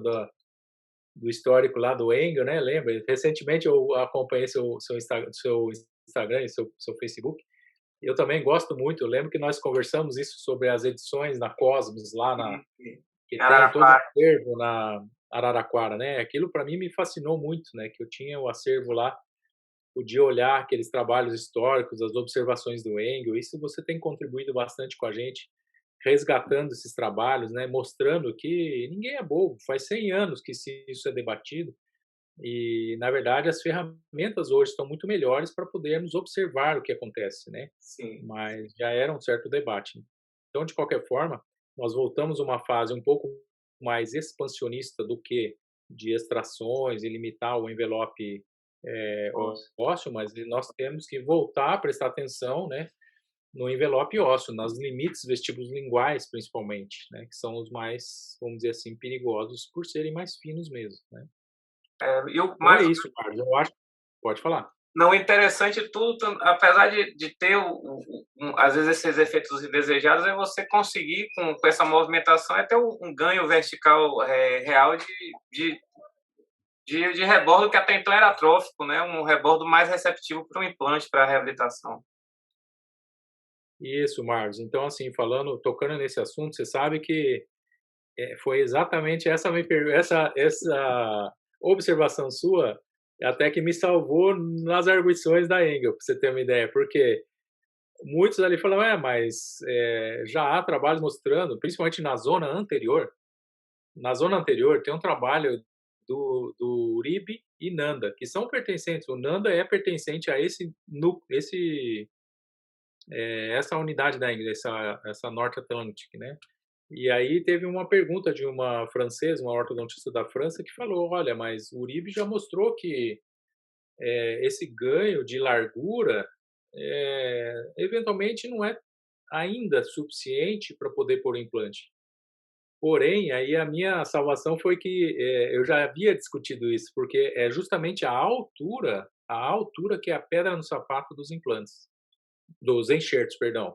do histórico lá do Engel, né? Lembra? Recentemente eu acompanhei seu Instagram e seu Facebook. Eu também gosto muito. Eu lembro que nós conversamos isso sobre as edições na Cosmos, lá na Sim. que tem todo um Araraquara. acervo na Araraquara, né? Aquilo para mim me fascinou muito, né? Que eu tinha o acervo lá, podia olhar aqueles trabalhos históricos, as observações do Engel. Isso você tem contribuído bastante com a gente, resgatando esses trabalhos, né? Mostrando que ninguém é bobo. Faz 100 anos que isso é debatido e, na verdade, as ferramentas hoje estão muito melhores para podermos observar o que acontece, né? Sim. Mas já era um certo debate. Então, de qualquer forma, nós voltamos a uma fase um pouco mais expansionista do que de extrações e limitar o envelope Nossa. ósseo, mas nós temos que voltar a prestar atenção, né, no envelope ósseo, nos limites vestibulolinguais, principalmente, né, que são os mais, vamos dizer assim, perigosos por serem mais finos mesmo, né. Então é Mas isso, Carlos, eu acho. Pode falar. não, interessante de tudo, apesar de ter, às vezes, esses efeitos indesejados, é você conseguir, com essa movimentação, é ter um ganho vertical real de, de rebordo que até então era atrófico, né? Um rebordo mais receptivo para o implante, para a reabilitação. Isso, Marcos. Então, assim, tocando nesse assunto, você sabe que foi exatamente essa observação sua até que me salvou nas arguições da Engel, para você ter uma ideia, porque muitos ali falam, mas já há trabalhos mostrando, principalmente na zona anterior tem um trabalho do Uribe e Nanda, que são pertencentes, o Nanda é pertencente a essa unidade da Engel, essa North Atlantic, né? E aí teve uma pergunta de uma francesa, uma ortodontista da França, que falou: olha, mas o Uribe já mostrou que esse ganho de largura eventualmente não é ainda suficiente para poder pôr o implante. Porém, aí a minha salvação foi que eu já havia discutido isso, porque é justamente a altura que é a pedra no sapato dos implantes, dos enxertos, perdão.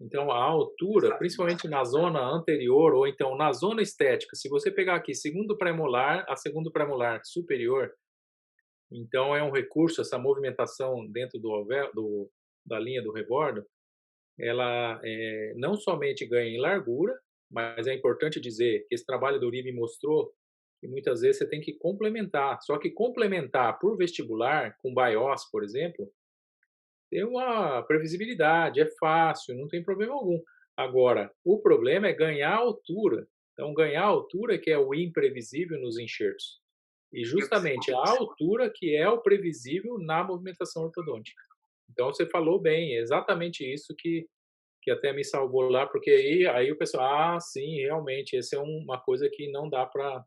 Então, a altura, principalmente na zona anterior ou então na zona estética, se você pegar aqui segundo premolar a segundo premolar superior, então é um recurso, essa movimentação dentro da linha do rebordo, ela não somente ganha em largura, mas é importante dizer que esse trabalho do Uribe mostrou que muitas vezes você tem que complementar. Só que complementar por vestibular, com BIOS, por exemplo, tem uma previsibilidade, é fácil, não tem problema algum. Agora, o problema é ganhar altura. Então, ganhar altura que é o imprevisível nos enxertos. E justamente a altura que é o previsível na movimentação ortodôntica. Então, você falou bem, é exatamente isso que até me salvou lá, porque aí o pessoal, sim, realmente, essa é uma coisa que não dá para.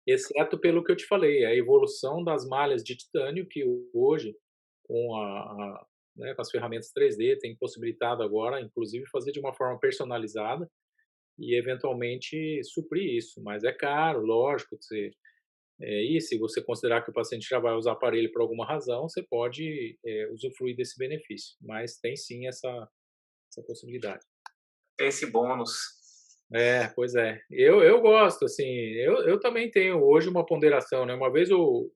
Exceto pelo que eu te falei, a evolução das malhas de titânio, que hoje, com né, com as ferramentas 3D, tem possibilitado agora, inclusive, fazer de uma forma personalizada e, eventualmente, suprir isso. Mas é caro, lógico, e se você considerar que o paciente já vai usar aparelho por alguma razão, você pode usufruir desse benefício. Mas tem sim essa possibilidade. Tem esse bônus. Pois é. Eu gosto, assim, eu também tenho hoje uma ponderação, né? Uma vez o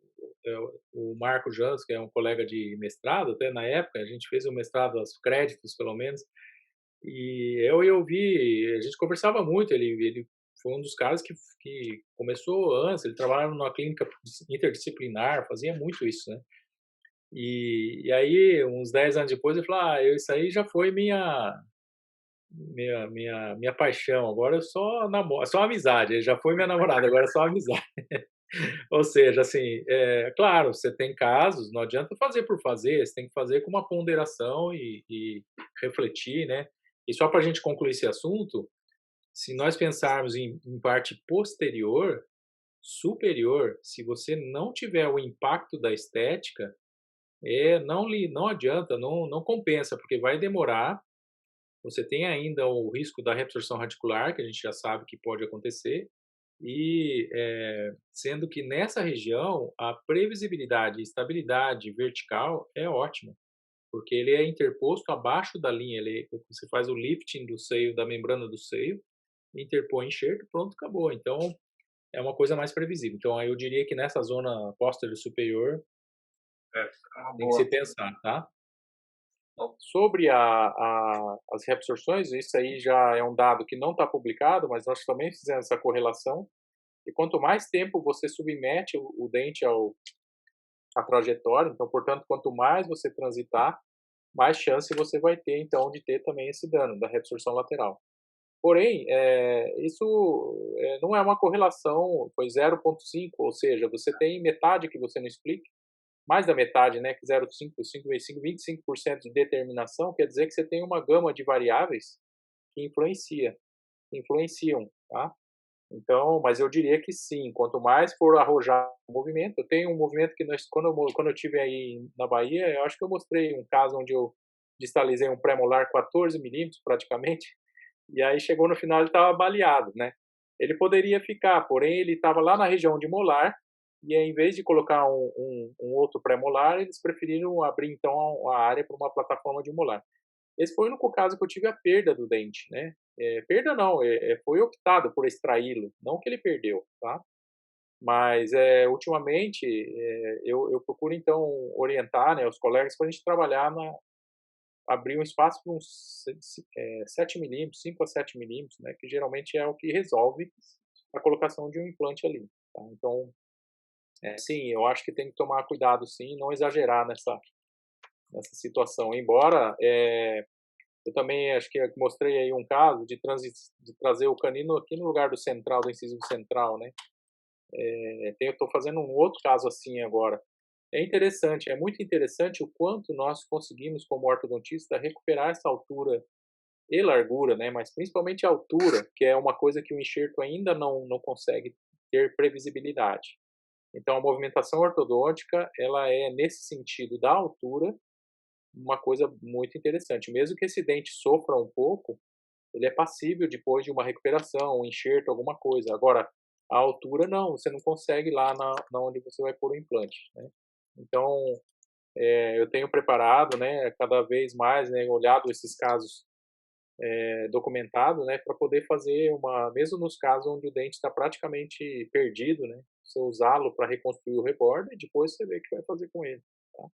Marco Jans, que é um colega de mestrado, até na época, a gente fez o mestrado aos créditos, pelo menos, e eu vi, a gente conversava muito, ele foi um dos caras que começou antes, ele trabalhava numa clínica interdisciplinar, fazia muito isso, né? E aí, uns 10 anos depois, ele falou, isso aí já foi minha paixão, agora eu só namoro, só amizade, já foi minha namorada, agora é só amizade. Ou seja, assim, claro, você tem casos, não adianta fazer por fazer, você tem que fazer com uma ponderação e refletir, né? E só para a gente concluir esse assunto, se nós pensarmos em parte posterior, superior, se você não tiver o impacto da estética, não adianta, não compensa, porque vai demorar. Você tem ainda o risco da reabsorção radicular, que a gente já sabe que pode acontecer, e sendo que nessa região a previsibilidade e estabilidade vertical é ótima, porque ele é interposto abaixo da linha, você faz o lifting do seio, da membrana do seio, interpõe enxerto, pronto, acabou. Então, é uma coisa mais previsível. Então, aí eu diria que nessa zona posterior superior tem que Boa. se pensar, tá? Bom, Sobre as reabsorções, isso aí já é um dado que não está publicado, mas nós também fizemos essa correlação. E quanto mais tempo você submete o dente à trajetória, então, portanto, quanto mais você transitar, mais chance você vai ter, então, de ter também esse dano da reabsorção lateral. Porém, isso não é uma correlação, foi 0,5, ou seja, você tem metade que você não explica, mais da metade, né, que 0,5, 5,5, 25% de determinação, quer dizer que você tem uma gama de variáveis que influenciam, tá? Então, mas eu diria que sim, quanto mais for arrojar o movimento, eu tenho um movimento que quando eu tive aí na Bahia, eu acho que eu mostrei um caso onde eu distalizei um pré-molar 14 milímetros praticamente, e aí chegou no final ele estava baleado, né? Ele poderia ficar, porém ele estava lá na região de molar, e aí, em vez de colocar um outro pré-molar, eles preferiram abrir então a área para uma plataforma de molar. Esse foi o único caso que eu tive a perda do dente, né? Perda não, foi optado por extraí-lo, não que ele perdeu, tá? Mas ultimamente eu procuro então orientar, né, os colegas para a gente trabalhar abrir um espaço para uns 7 milímetros, 5 a 7 milímetros, né, que geralmente é o que resolve a colocação de um implante ali. Tá? Então, sim, eu acho que tem que tomar cuidado, sim, não exagerar nessa situação. Embora eu também acho que mostrei aí um caso de trazer o canino aqui no lugar do central, do incisivo central, né? Eu estou fazendo um outro caso assim agora. É interessante, é muito interessante o quanto nós conseguimos, como ortodontista, recuperar essa altura e largura, né? Mas principalmente a altura, que é uma coisa que o enxerto ainda não consegue ter previsibilidade. Então, a movimentação ortodôntica, ela é, nesse sentido da altura, uma coisa muito interessante. Mesmo que esse dente sofra um pouco, ele é passível depois de uma recuperação, um enxerto, alguma coisa. Agora, a altura não, você não consegue lá na onde você vai pôr o implante, né? Então, eu tenho preparado, né, cada vez mais, né, olhado esses casos documentados, né, para poder fazer mesmo nos casos onde o dente está praticamente perdido, né, você usá-lo para reconstruir o rebordo e depois você vê o que vai fazer com ele. Tá? Não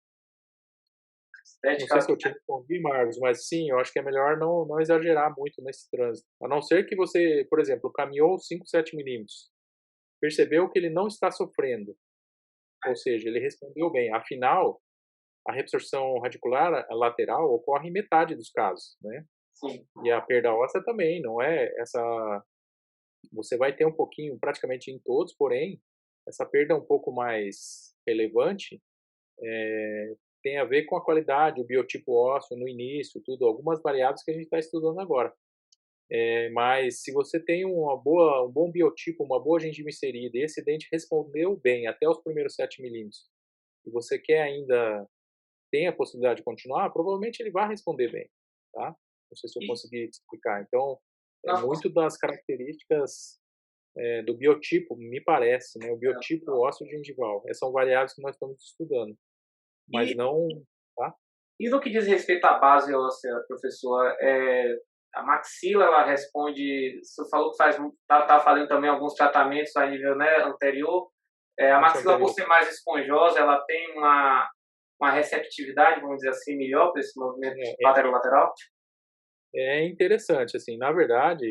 sei estética, se eu te respondi, Marcos, mas sim, eu acho que é melhor não exagerar muito nesse trânsito. A não ser que você, por exemplo, caminhou 5, 7 milímetros, percebeu que ele não está sofrendo, ou seja, ele respondeu bem. Afinal, a reabsorção radicular lateral ocorre em metade dos casos, né? sim. E a perda óssea também, não é essa. Você vai ter um pouquinho, praticamente em todos, porém, essa perda um pouco mais relevante tem a ver com a qualidade, o biotipo ósseo no início, tudo, algumas variáveis que a gente está estudando agora. Mas se você tem um bom biotipo, uma boa gengiva inserida, e esse dente respondeu bem até os primeiros 7 milímetros, e você quer ainda, tem a possibilidade de continuar, provavelmente ele vai responder bem, tá? Não sei se eu E, consegui te explicar. Então, é não, muito das características do biotipo, me parece, né? O biotipo ósseo gengival. Essas são variáveis que nós estamos estudando, mas e, não, tá? e no que diz respeito à base óssea, professor, a maxila, ela responde, você falou que tá fazendo também alguns tratamentos a nível, né, anterior, a Isso maxila, por anterior. ser mais esponjosa, ela tem uma receptividade, vamos dizer assim, melhor para esse movimento É, é, lateral-lateral? é interessante, assim, na verdade,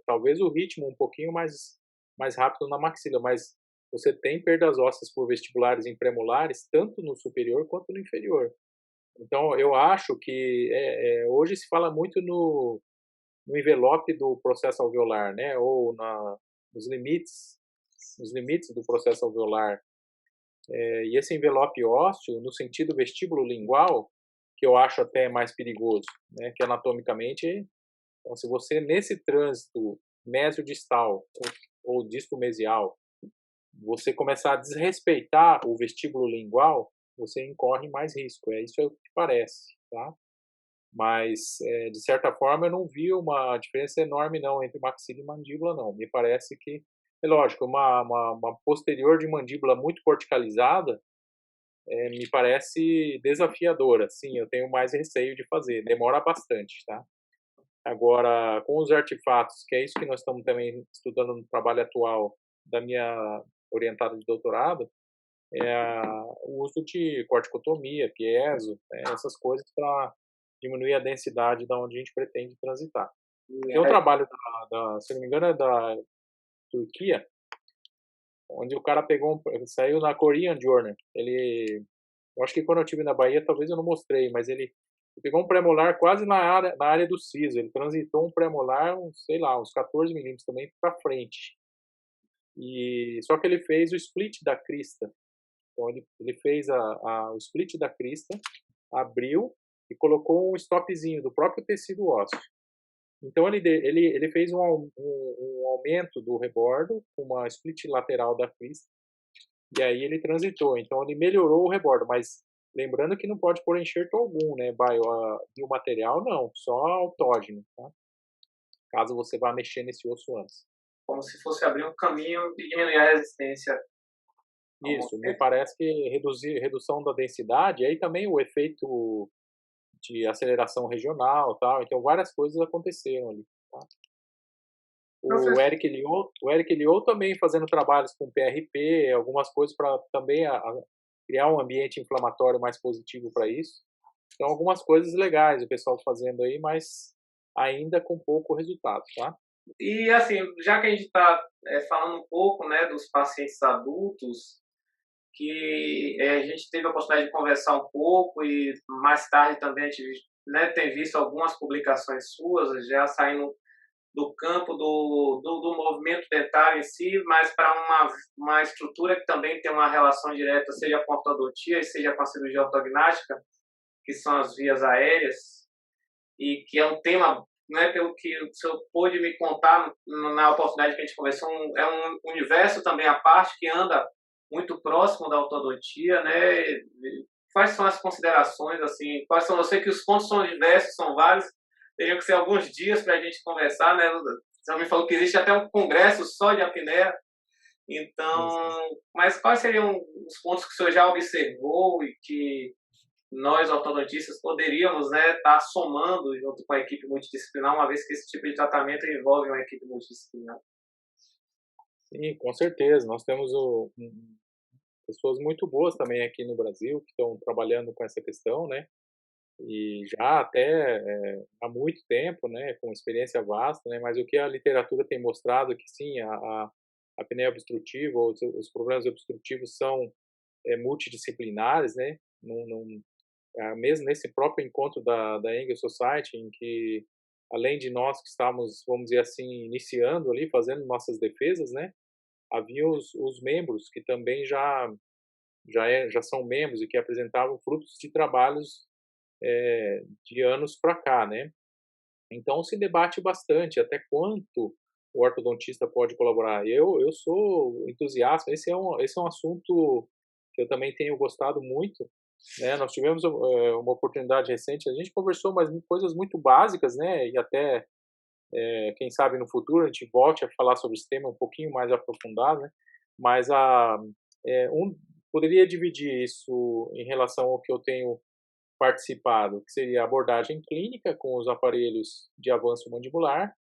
talvez o ritmo um pouquinho mais rápido na maxila, mas você tem perdas ósseas por vestibulares e premolares, tanto no superior quanto no inferior. Então, eu acho que hoje se fala muito no envelope do processo alveolar, né, ou nos nos limites do processo alveolar. E esse envelope ósseo, no sentido vestíbulo-lingual, que eu acho até mais perigoso, né, que anatomicamente, então, se você nesse trânsito mesio-distal ou disto-mesial, você começar a desrespeitar o vestíbulo-lingual, você incorre mais risco. Isso é o que parece, tá? Mas, de certa forma, eu não vi uma diferença enorme não entre maxila e mandíbula não. Me parece que, é lógico, uma posterior de mandíbula muito corticalizada, me parece desafiadora. Sim, eu tenho mais receio de fazer, demora bastante, tá? Agora, com os artefatos, que é isso que nós estamos também estudando no trabalho atual, da minha orientada de doutorado é o uso de corticotomia, piezo, né, essas coisas para diminuir a densidade da onde a gente pretende transitar. Tem um É, trabalho se não me engano, é da Turquia, onde o cara ele saiu na Korean Journal. Eu acho que quando eu estive na Bahia, talvez eu não mostrei, mas ele pegou um premolar quase na área do siso. Ele transitou um premolar, sei lá, uns 14 milímetros também para frente. Só que ele fez o split da crista. Então ele fez o split da crista, abriu e colocou um stopzinho do próprio tecido ósseo. Então ele fez um aumento do rebordo com uma split lateral da crista, e aí ele transitou. Então ele melhorou o rebordo, mas lembrando que não pode pôr enxerto algum, né? Biomaterial não, só autógeno, tá? Caso você vá mexer nesse osso antes. como se fosse abrir um caminho e diminuir a resistência. Isso, me parece que redução da densidade, aí também o efeito de aceleração regional, tal. Então várias coisas aconteceram ali. Tá? Professor, O Eric Liu também fazendo trabalhos com PRP, algumas coisas para também criar um ambiente inflamatório mais positivo para isso. Então algumas coisas legais o pessoal fazendo aí, mas ainda com pouco resultado, tá? e assim, já que a gente está falando um pouco, né, dos pacientes adultos, que a gente teve a oportunidade de conversar um pouco e mais tarde também a gente, né, tem visto algumas publicações suas já saindo do campo do movimento dentário em si, mas para uma estrutura que também tem uma relação direta, seja com a ortodontia e seja com a cirurgia ortognática, que são as vias aéreas, e que é um tema, né, pelo que o senhor pôde me contar na oportunidade que a gente conversou, é um universo também à parte que anda muito próximo da ortodontia, né? Quais são as considerações, assim, quais são, eu sei que os pontos são diversos, são vários, teriam que ser alguns dias para a gente conversar, né? Você me falou que existe até um congresso só de apneia, Isso. então, mas quais seriam os pontos que o senhor já observou e que nós ortodontistas poderíamos, né, estar somando junto com a equipe multidisciplinar, uma vez que esse tipo de tratamento envolve uma equipe multidisciplinar? Sim, com certeza. Nós temos pessoas muito boas também aqui no Brasil que estão trabalhando com essa questão, né? E já até há muito tempo, né, com experiência vasta, né, mas o que a literatura tem mostrado é que sim, a apneia obstrutiva, os problemas obstrutivos são multidisciplinares, né, mesmo nesse próprio encontro da Angel Society, em que além de nós que estávamos, vamos dizer assim, iniciando ali, fazendo nossas defesas, né, havia os membros que também já são membros e que apresentavam frutos de trabalhos de anos para cá, né? Então se debate bastante até quanto o ortodontista pode colaborar. Eu sou entusiasta. Esse é um assunto que eu também tenho gostado muito, né? Nós tivemos uma oportunidade recente. A gente conversou mais coisas muito básicas, né? E até quem sabe no futuro a gente volte a falar sobre esse tema um pouquinho mais aprofundado, né? Mas poderia dividir isso em relação ao que eu tenho participado, que seria a abordagem clínica com os aparelhos de avanço mandibular.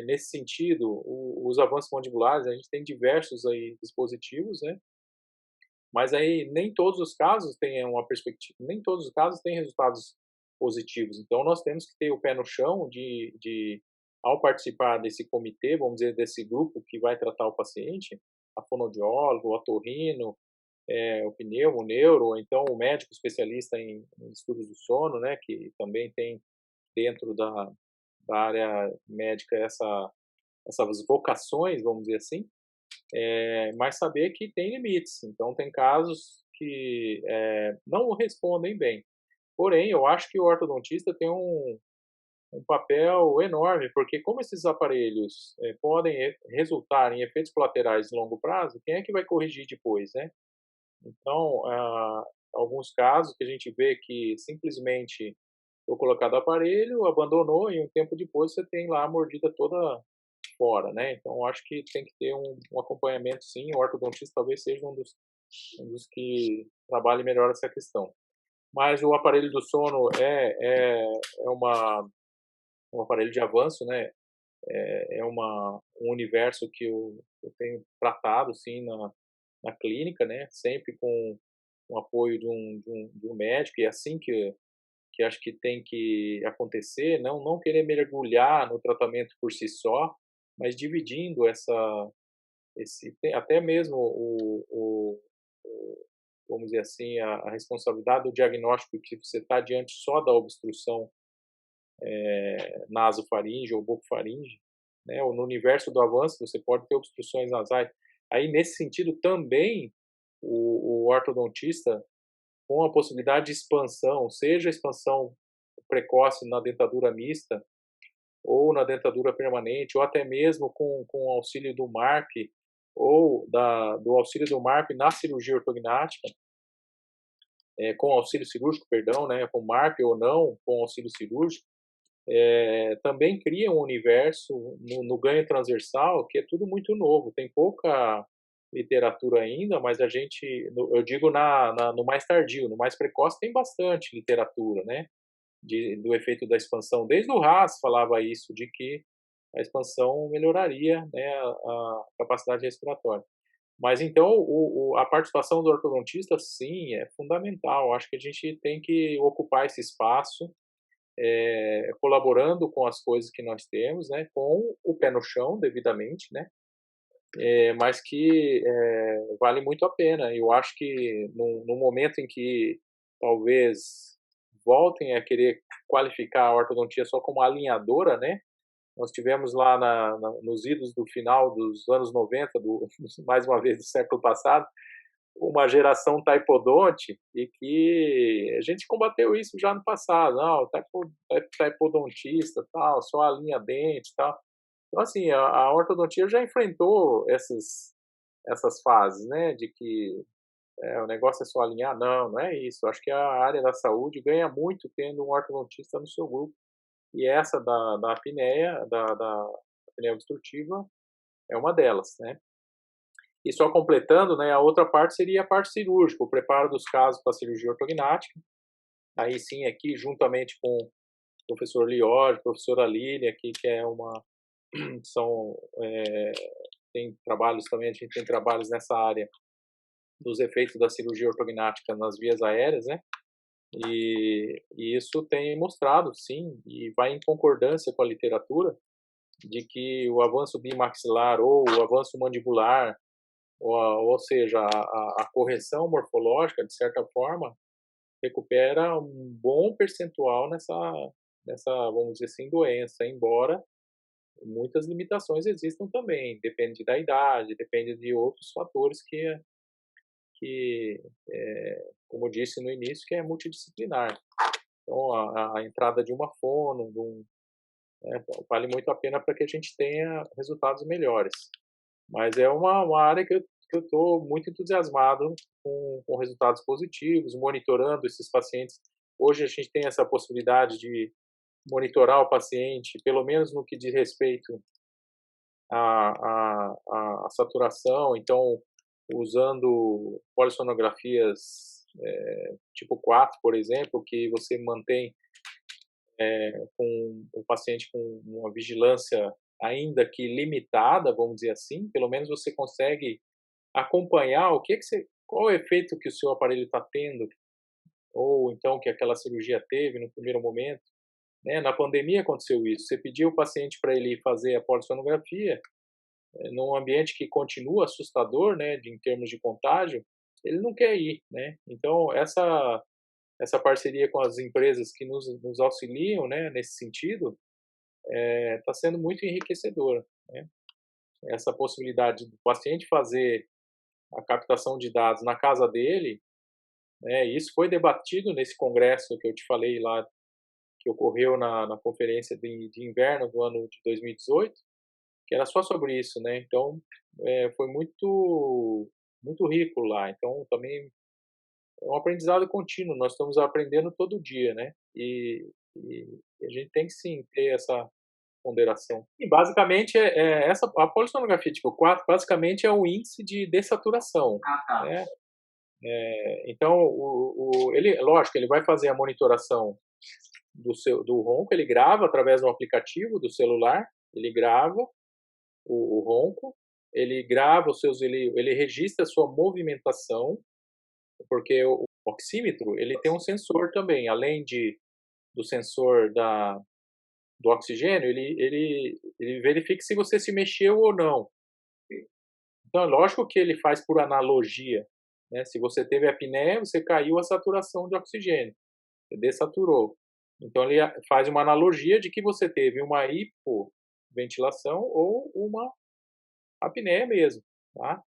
Nesse sentido, os avanços mandibulares, a gente tem diversos aí dispositivos, né? Mas aí nem todos os casos têm uma perspectiva, nem todos os casos têm resultados positivos. Então nós temos que ter o pé no chão ao participar desse comitê, vamos dizer, desse grupo que vai tratar o paciente, a fonoaudiólogo, o otorrino, o pneumo, o neuro, ou então o médico especialista em estudos do sono, né, que também tem dentro da área médica essas vocações, vamos dizer assim, mas saber que tem limites. Então tem casos que não respondem bem. Porém, eu acho que o ortodontista tem um papel enorme, porque como esses aparelhos podem resultar em efeitos colaterais de longo prazo, quem é que vai corrigir depois, né? Então, alguns casos que a gente vê que simplesmente foi colocado o aparelho, abandonou e um tempo depois você tem lá a mordida toda fora, né? Então, acho que tem que ter um acompanhamento, sim. O ortodontista talvez seja um dos que trabalhe melhor essa questão. Mas o aparelho do sono é um aparelho de avanço, né? um universo que eu tenho tratado, sim, na clínica, né, sempre com o apoio de um médico, e é assim que acho que tem que acontecer, não querer mergulhar no tratamento por si só, mas dividindo até mesmo vamos dizer assim, a responsabilidade do diagnóstico que você está diante só da obstrução nasofaringe ou bucofaringe, né, ou no universo do avanço você pode ter obstruções nasais. Aí, nesse sentido, também o ortodontista, com a possibilidade de expansão, seja expansão precoce na dentadura mista, ou na dentadura permanente, ou até mesmo com o auxílio do MARP, ou do auxílio do MARP na cirurgia ortognática, com auxílio cirúrgico, perdão, né, com MARP ou não, com auxílio cirúrgico, também cria um universo no ganho transversal que é tudo muito novo, tem pouca literatura ainda, mas a gente, eu digo no mais tardio, no mais precoce tem bastante literatura, né, do efeito da expansão. Desde o Haas falava isso, de que a expansão melhoraria, né, a capacidade respiratória. Mas então a participação do ortodontista, sim, é fundamental. Acho que a gente tem que ocupar esse espaço, colaborando com as coisas que nós temos, né, com o pé no chão, devidamente, né, mas que vale muito a pena. Eu acho que no momento em que talvez voltem a querer qualificar a ortodontia só como alinhadora, né, nós tivemos lá nos idos do final dos anos 90, mais uma vez do século passado, uma geração taipodonte, e que a gente combateu isso já no passado, não, taipodontista, tal, só alinha dente, tal. Então, assim, a ortodontia já enfrentou essas fases, né, de que o negócio é só alinhar. Não é isso. Acho que a área da saúde ganha muito tendo um ortodontista no seu grupo, e essa da apneia, da apneia obstrutiva, é uma delas, né. E só completando, né, a outra parte seria a parte cirúrgica, o preparo dos casos para a cirurgia ortognática. Aí sim, aqui, juntamente com o professor Lior, professora Aline, aqui, que é são, tem trabalhos também, a gente tem trabalhos nessa área dos efeitos da cirurgia ortognática nas vias aéreas, né, e isso tem mostrado, sim, e vai em concordância com a literatura, de que o avanço bimaxilar ou o avanço mandibular, ou seja, a correção morfológica, de certa forma, recupera um bom percentual nessa, vamos dizer assim, doença, embora muitas limitações existam também, depende da idade, depende de outros fatores que como eu disse no início, que é multidisciplinar. Então, a entrada de uma fono, vale muito a pena para que a gente tenha resultados melhores. Mas é uma área que eu estou muito entusiasmado com resultados positivos, monitorando esses pacientes. Hoje a gente tem essa possibilidade de monitorar o paciente, pelo menos no que diz respeito à saturação, então usando polissonografias tipo 4, por exemplo, que você mantém com o paciente com uma vigilância ainda que limitada, vamos dizer assim, pelo menos você consegue acompanhar qual é o efeito que o seu aparelho está tendo, ou então que aquela cirurgia teve no primeiro momento. Né? Na pandemia aconteceu isso. Você pediu o paciente para ele fazer a polissonografia, num ambiente que continua assustador, né, em termos de contágio, ele não quer ir, né? Então essa parceria com as empresas que nos auxiliam, né, nesse sentido, está sendo muito enriquecedora, né? Essa possibilidade do paciente fazer a captação de dados na casa dele, né, isso foi debatido nesse congresso que eu te falei lá, que ocorreu na conferência de inverno do ano de 2018, que era só sobre isso, né? Então, foi muito rico lá. Então, também é um aprendizado contínuo. Nós estamos aprendendo todo dia, né? E a gente tem que sim ter essa ponderação. E basicamente essa a polissonografia tipo 4 basicamente é o índice de dessaturação, Ah, tá. né? Então ele, lógico, ele vai fazer a monitoração do ronco, ele grava através do aplicativo do celular, Ele grava o ronco, ele grava ele registra a sua movimentação, porque o oxímetro, ele tem um sensor também, além do sensor do oxigênio, ele verifica se você se mexeu ou não. Então, é lógico que ele faz por analogia, né? Se você teve apneia, você caiu a saturação de oxigênio, você dessaturou. Então, ele faz uma analogia de que você teve uma hipoventilação ou uma apneia mesmo, tá?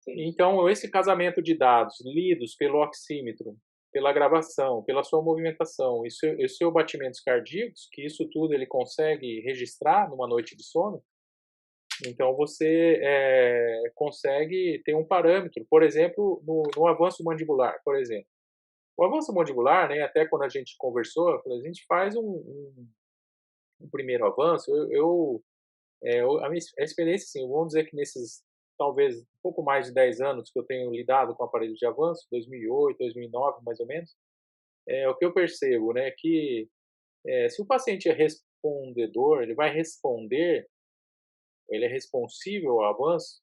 Então, esse casamento de dados lidos pelo oxímetro, pela gravação, pela sua movimentação e seus batimentos cardíacos, que isso tudo ele consegue registrar numa noite de sono, então você consegue ter um parâmetro, por exemplo, no avanço mandibular, por exemplo. O avanço mandibular, né, até quando a gente conversou, a gente faz um primeiro avanço, a minha experiência, assim, vamos dizer que nesses, talvez, um pouco mais de 10 anos que eu tenho lidado com aparelhos de avanço, 2008, 2009, mais ou menos, o que eu percebo, né, que se o paciente é respondedor, ele vai responder, ele é responsível ao avanço,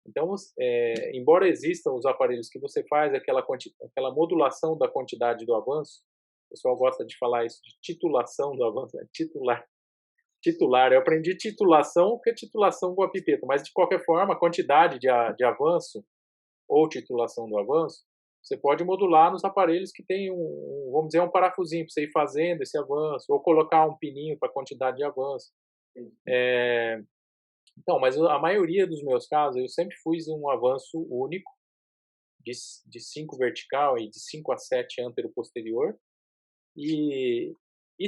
então, embora existam os aparelhos que você faz aquela modulação da quantidade do avanço, o pessoal gosta de falar isso de titulação do avanço, né? Titular. Eu aprendi titulação, porque é titulação com a pipeta, mas de qualquer forma, a quantidade de avanço ou titulação do avanço, você pode modular nos aparelhos que tem vamos dizer, um parafusinho para você ir fazendo esse avanço, ou colocar um pininho para a quantidade de avanço. Então, mas a maioria dos meus casos, eu sempre fiz um avanço único, de 5 vertical e de 5 a 7 antero-posterior. E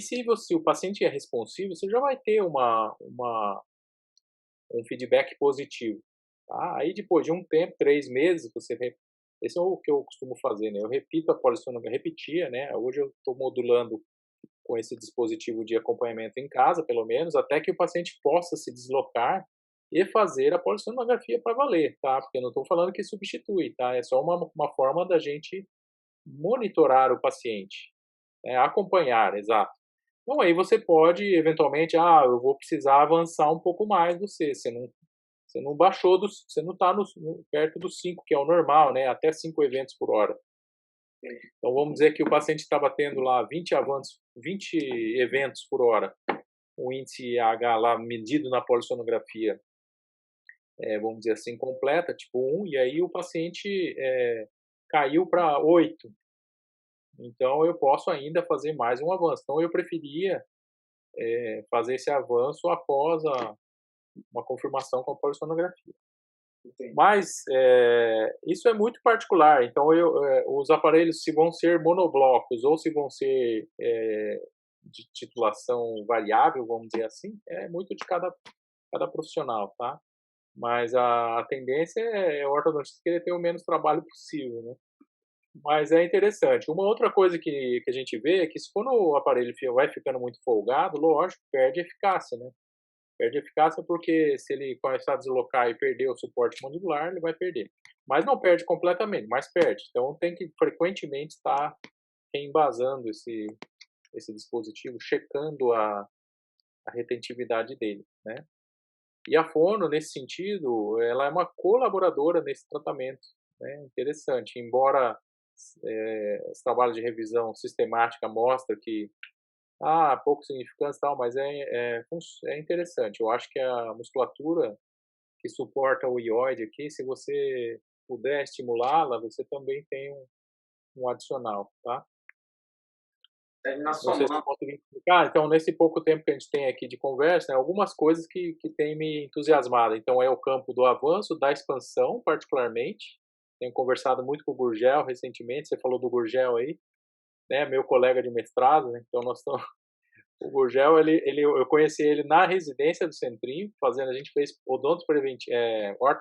se o paciente é responsivo, você já vai ter um feedback positivo. Tá? Aí depois de um tempo, 3 meses, esse é o que eu costumo fazer, né? Eu repito a polissonografia, repetia, né? Hoje eu estou modulando com esse dispositivo de acompanhamento em casa, pelo menos, até que o paciente possa se deslocar e fazer a polissonografia para valer, tá? Porque eu não estou falando que substitui, tá? É só uma forma da gente monitorar o paciente, acompanhar, exato. Então aí você pode, eventualmente, eu vou precisar avançar um pouco mais você não baixou, você não está perto dos 5, que é o normal, né? Até 5 eventos por hora. Então vamos dizer que o paciente estava tendo lá 20 eventos por hora, o índice H lá medido na polissonografia, vamos dizer assim, completa, tipo 1, e aí o paciente caiu para 8. Então eu posso ainda fazer mais um avanço. Então eu preferia fazer esse avanço após uma confirmação com a polissonografia. Entendi. Mas isso é muito particular. Então os aparelhos, se vão ser monoblocos ou se vão ser de titulação variável, vamos dizer assim, é muito de cada profissional, tá? Mas a tendência é o ortodontista querer ter o menos trabalho possível, né? Mas é interessante. Uma outra coisa que a gente vê é que quando o aparelho vai ficando muito folgado, lógico, perde eficácia, né? Perde eficácia porque se ele começar a deslocar e perder o suporte mandibular, ele vai perder. Mas não perde completamente, mas perde. Então tem que frequentemente estar reembasando esse dispositivo, checando a retentividade dele, né? E a Fono, nesse sentido, ela é uma colaboradora nesse tratamento, né? Interessante. Embora esse trabalho de revisão sistemática mostra que pouco significância e tal, mas é interessante. Eu acho que a musculatura que suporta o ióide aqui, se você puder estimulá-la, você também tem um adicional, tá? Não sei se eu consegui explicar. Então, nesse pouco tempo que a gente tem aqui de conversa, algumas coisas que têm me entusiasmado. Então, é o campo do avanço, da expansão, particularmente. Tenho conversado muito com o Gurgel recentemente. Você falou do Gurgel aí, né? Meu colega de mestrado, né? Então, nós estamos... O Gurgel, eu conheci ele na residência do Centrinho, a gente fez orto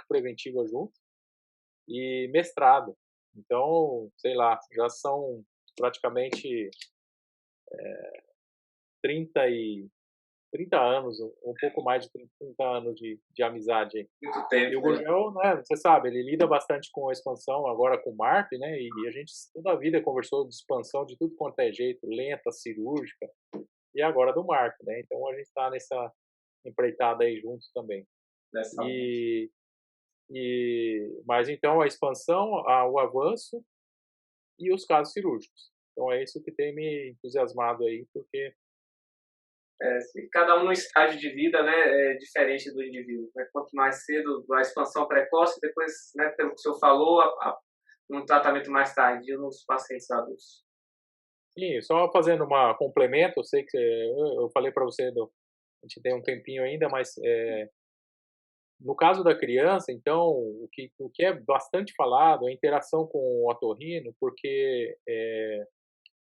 preventiva junto e mestrado. Então, sei lá, já são praticamente 30 anos, um pouco mais de 30 anos de amizade aí. Muito tempo. E o Gurgel, né, você sabe, ele lida bastante com a expansão agora com o MARP, né, e a gente toda a vida conversou de expansão de tudo quanto é jeito, lenta, cirúrgica, e agora do MARP, né, então a gente está empreitada aí juntos também. Dessa E, mas então a expansão, o avanço e os casos cirúrgicos. Então é isso que tem me entusiasmado aí, porque cada um no estágio de vida, né, é diferente do indivíduo. Né? Quanto mais cedo a expansão precoce, depois, né, pelo que o senhor falou, um tratamento mais tardio nos pacientes adultos. sim, só fazendo uma complemento, eu sei que eu falei para você, a gente tem um tempinho ainda, mas no caso da criança, então, o que é bastante falado é a interação com o otorrino, porque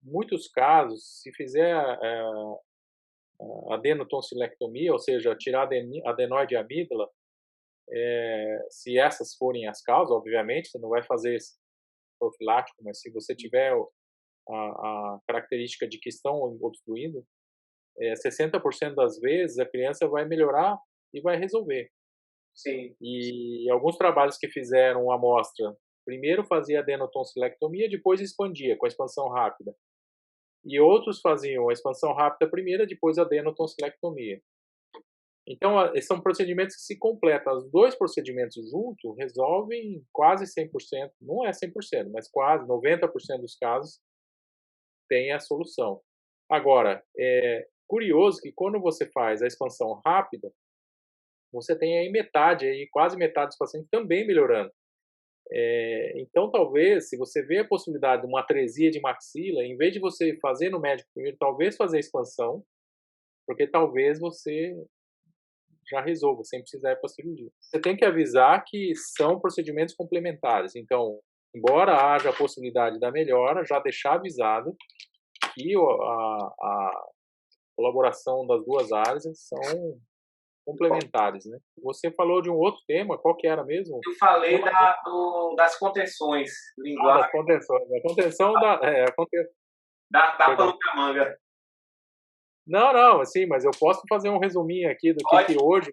muitos casos, se fizer adenotonsilectomia, ou seja, tirar adenoide e amígdala, se essas forem as causas, obviamente, você não vai fazer esse profilático, mas se você tiver a característica de que estão obstruindo, 60% das vezes a criança vai melhorar e vai resolver. Sim. E alguns trabalhos que fizeram amostra, primeiro fazia adenotonsilectomia, depois expandia com a expansão rápida. E outros faziam a expansão rápida primeiro, depois a adenotonsilectomia. Então, são procedimentos que se completam. Os dois procedimentos juntos resolvem quase 100%, não é 100%, mas quase 90% dos casos tem a solução. Agora, é curioso que quando você faz a expansão rápida, você tem aí metade, aí, quase metade dos pacientes também melhorando. Então, talvez, se você vê a possibilidade de uma atresia de maxila, em vez de você fazer no médico primeiro, talvez fazer a expansão, porque talvez você já resolva, sem precisar ir para a cirurgia. Você tem que avisar que são procedimentos complementares. Então, embora haja a possibilidade da melhora, já deixar avisado que a colaboração das duas áreas são complementares, né? Você falou de um outro tema, qual que era mesmo? Eu falei das contenções linguais. Das contenções. A contenção da pano da manga. Não, assim, mas eu posso fazer um resuminho aqui do que hoje.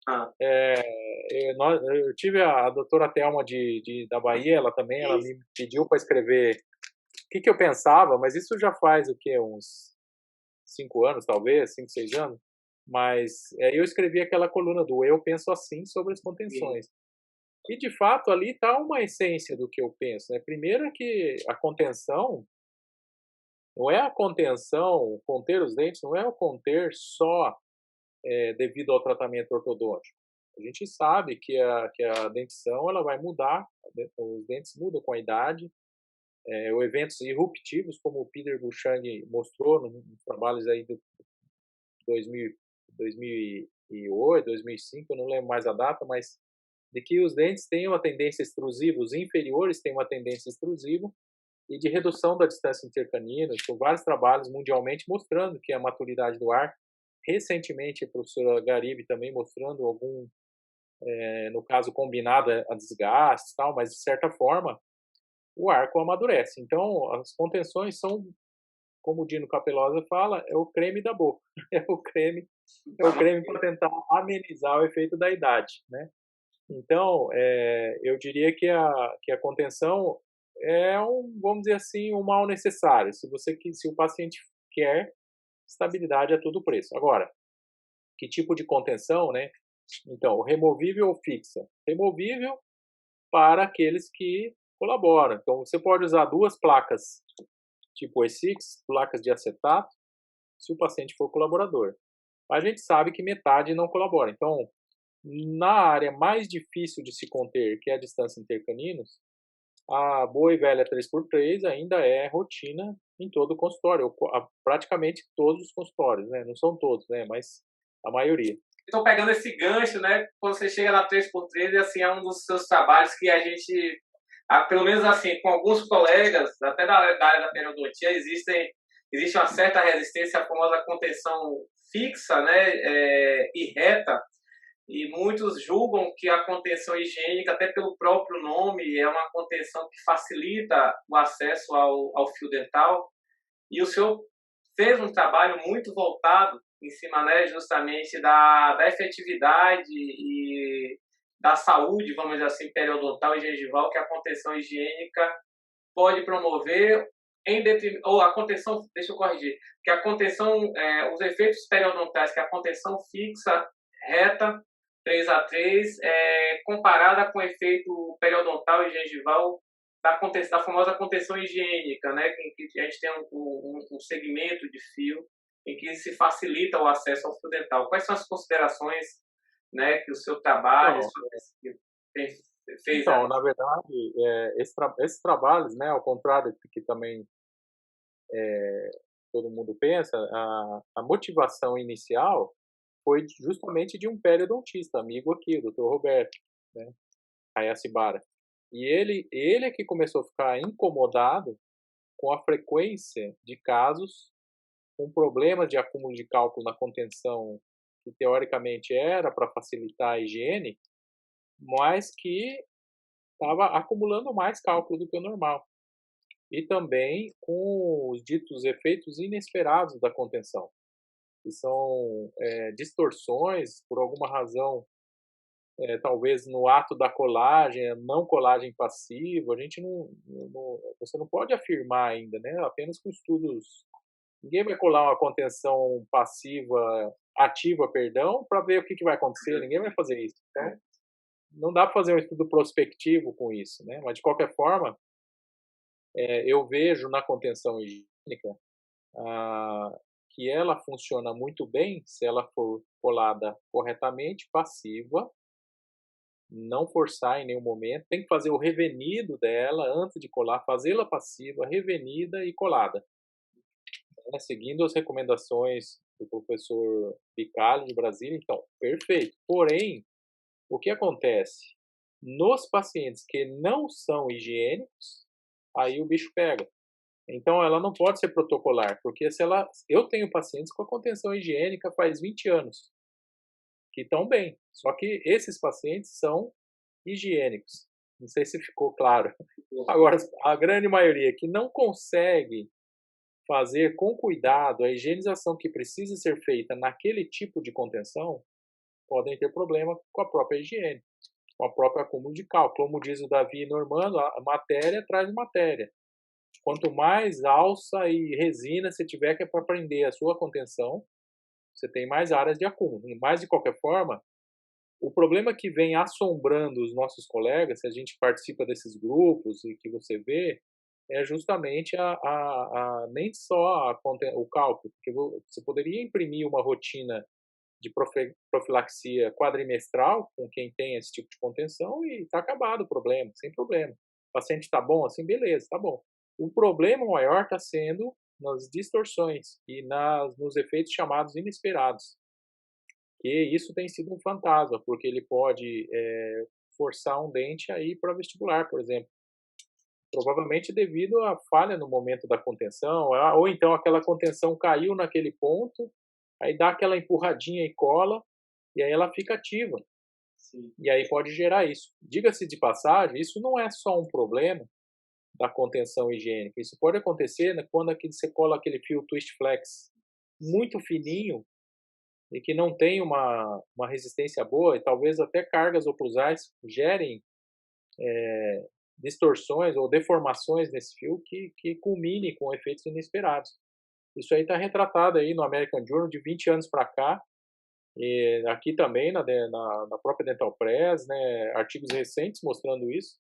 Eu tive a doutora Thelma da Bahia, ela também, ela me pediu para escrever o que eu pensava, mas isso já faz o quê? Uns 5 anos, talvez, 5, 6 anos. Mas eu escrevi aquela coluna do Eu Penso Assim sobre as contenções. E, de fato, ali está uma essência do que eu penso. Né? Primeiro é que a contenção não é a contenção, conter os dentes, não é o conter só devido ao tratamento ortodôntico. A gente sabe que a dentição ela vai mudar, os dentes mudam com a idade, eventos irruptivos, como o Peter Buchang mostrou nos trabalhos aí de 2008, 2005, eu não lembro mais a data, mas de que os dentes têm uma tendência extrusiva, os inferiores têm uma tendência extrusiva, e de redução da distância intercanina, com vários trabalhos mundialmente mostrando que a maturidade do ar, recentemente a professora Garibe também mostrando no caso combinado a desgastes e tal, mas de certa forma o arco amadurece. Então as contenções são, como o Dino Capelosa fala, é o creme da boca, é o creme para tentar amenizar o efeito da idade, né? Então, eu diria que a contenção é vamos dizer assim, um mal necessário. Se o paciente quer, estabilidade a todo preço. Agora, que tipo de contenção, né? Então, removível ou fixa? Removível para aqueles que colaboram. Então, você pode usar 2 placas tipo E6, placas de acetato, se o paciente for colaborador. A gente sabe que metade não colabora. Então, na área mais difícil de se conter, que é a distância intercaninos, a boa e velha 3x3 ainda é rotina em todo o consultório, praticamente todos os consultórios, né? Não são todos, né? Mas a maioria. Estou pegando esse gancho, né? Quando você chega na 3x3, assim, é um dos seus trabalhos que a gente, pelo menos assim, com alguns colegas, até da área da periodontia, existe uma certa resistência à famosa contenção fixa, né? E reta. E muitos julgam que a contenção higiênica, até pelo próprio nome, é uma contenção que facilita o acesso ao fio dental. E o senhor fez um trabalho muito voltado em cima, né, justamente da efetividade e da saúde, vamos dizer assim, periodontal e gengival, que a contenção higiênica pode promover ou a contenção, deixa eu corrigir, que a contenção, os efeitos periodontais, que a contenção fixa, reta, 3 a 3 comparada com o efeito periodontal e gengival da famosa contenção higiênica, né, em que a gente tem um segmento de fio em que se facilita o acesso ao fio dental. Quais são as considerações, né, que o seu trabalho, Então, sua pesquisa fez então aí? na verdade, esses trabalhos, né, ao contrário do que também todo mundo pensa, a motivação inicial foi justamente de um periodontista, amigo aqui, o doutor Roberto, né, Hayashibara. E ele é que começou a ficar incomodado com a frequência de casos com problemas de acúmulo de cálculo na contenção, que teoricamente era para facilitar a higiene, mas que estava acumulando mais cálculo do que o normal. E também com os ditos efeitos inesperados da contenção, que são distorções, por alguma razão, talvez no ato da colagem, não colagem passiva, a gente você não pode afirmar ainda, né? Apenas com estudos. Ninguém vai colar uma contenção ativa, perdão, para ver o que vai acontecer. Ninguém vai fazer isso. Então, não dá para fazer um estudo prospectivo com isso, né? Mas de qualquer forma, eu vejo na contenção higiênica que ela funciona muito bem se ela for colada corretamente, passiva, não forçar em nenhum momento. Tem que fazer o revenido dela antes de colar, fazê-la passiva, revenida e colada, né, seguindo as recomendações do professor Picali de Brasília. Então, perfeito. Porém, o que acontece? Nos pacientes que não são higiênicos, aí o bicho pega. Então, ela não pode ser protocolar, porque eu tenho pacientes com a contenção higiênica faz 20 anos, que estão bem. Só que esses pacientes são higiênicos. Não sei se ficou claro. Agora, a grande maioria que não consegue fazer com cuidado a higienização que precisa ser feita naquele tipo de contenção, podem ter problema com a própria higiene, com o próprio acúmulo de cálculo. Como diz o Davi Normando, a matéria traz matéria. Quanto mais alça e resina você tiver que é para prender a sua contenção, você tem mais áreas de acúmulo. Mas, de qualquer forma, o problema que vem assombrando os nossos colegas, se a gente participa desses grupos e que você vê, é justamente nem só o cálculo, porque você poderia imprimir uma rotina de profilaxia quadrimestral com quem tem esse tipo de contenção e está acabado o problema, sem problema. O paciente está bom assim, beleza, está bom. O problema maior está sendo nas distorções e nos efeitos chamados inesperados. E isso tem sido um fantasma, porque ele pode forçar um dente a ir para vestibular, por exemplo. Provavelmente devido à falha no momento da contenção, ou então aquela contenção caiu naquele ponto, aí dá aquela empurradinha e cola, e aí ela fica ativa. Sim. E aí pode gerar isso. Diga-se de passagem, isso não é só um problema da contenção higiênica. Isso pode acontecer, né, quando você cola aquele fio Twist Flex muito fininho e que não tem uma resistência boa, e talvez até cargas oclusais gerem distorções ou deformações nesse fio que culmine com efeitos inesperados. Isso aí está retratado aí no American Journal de 20 anos para cá, e aqui também na própria Dental Press, né, artigos recentes mostrando isso.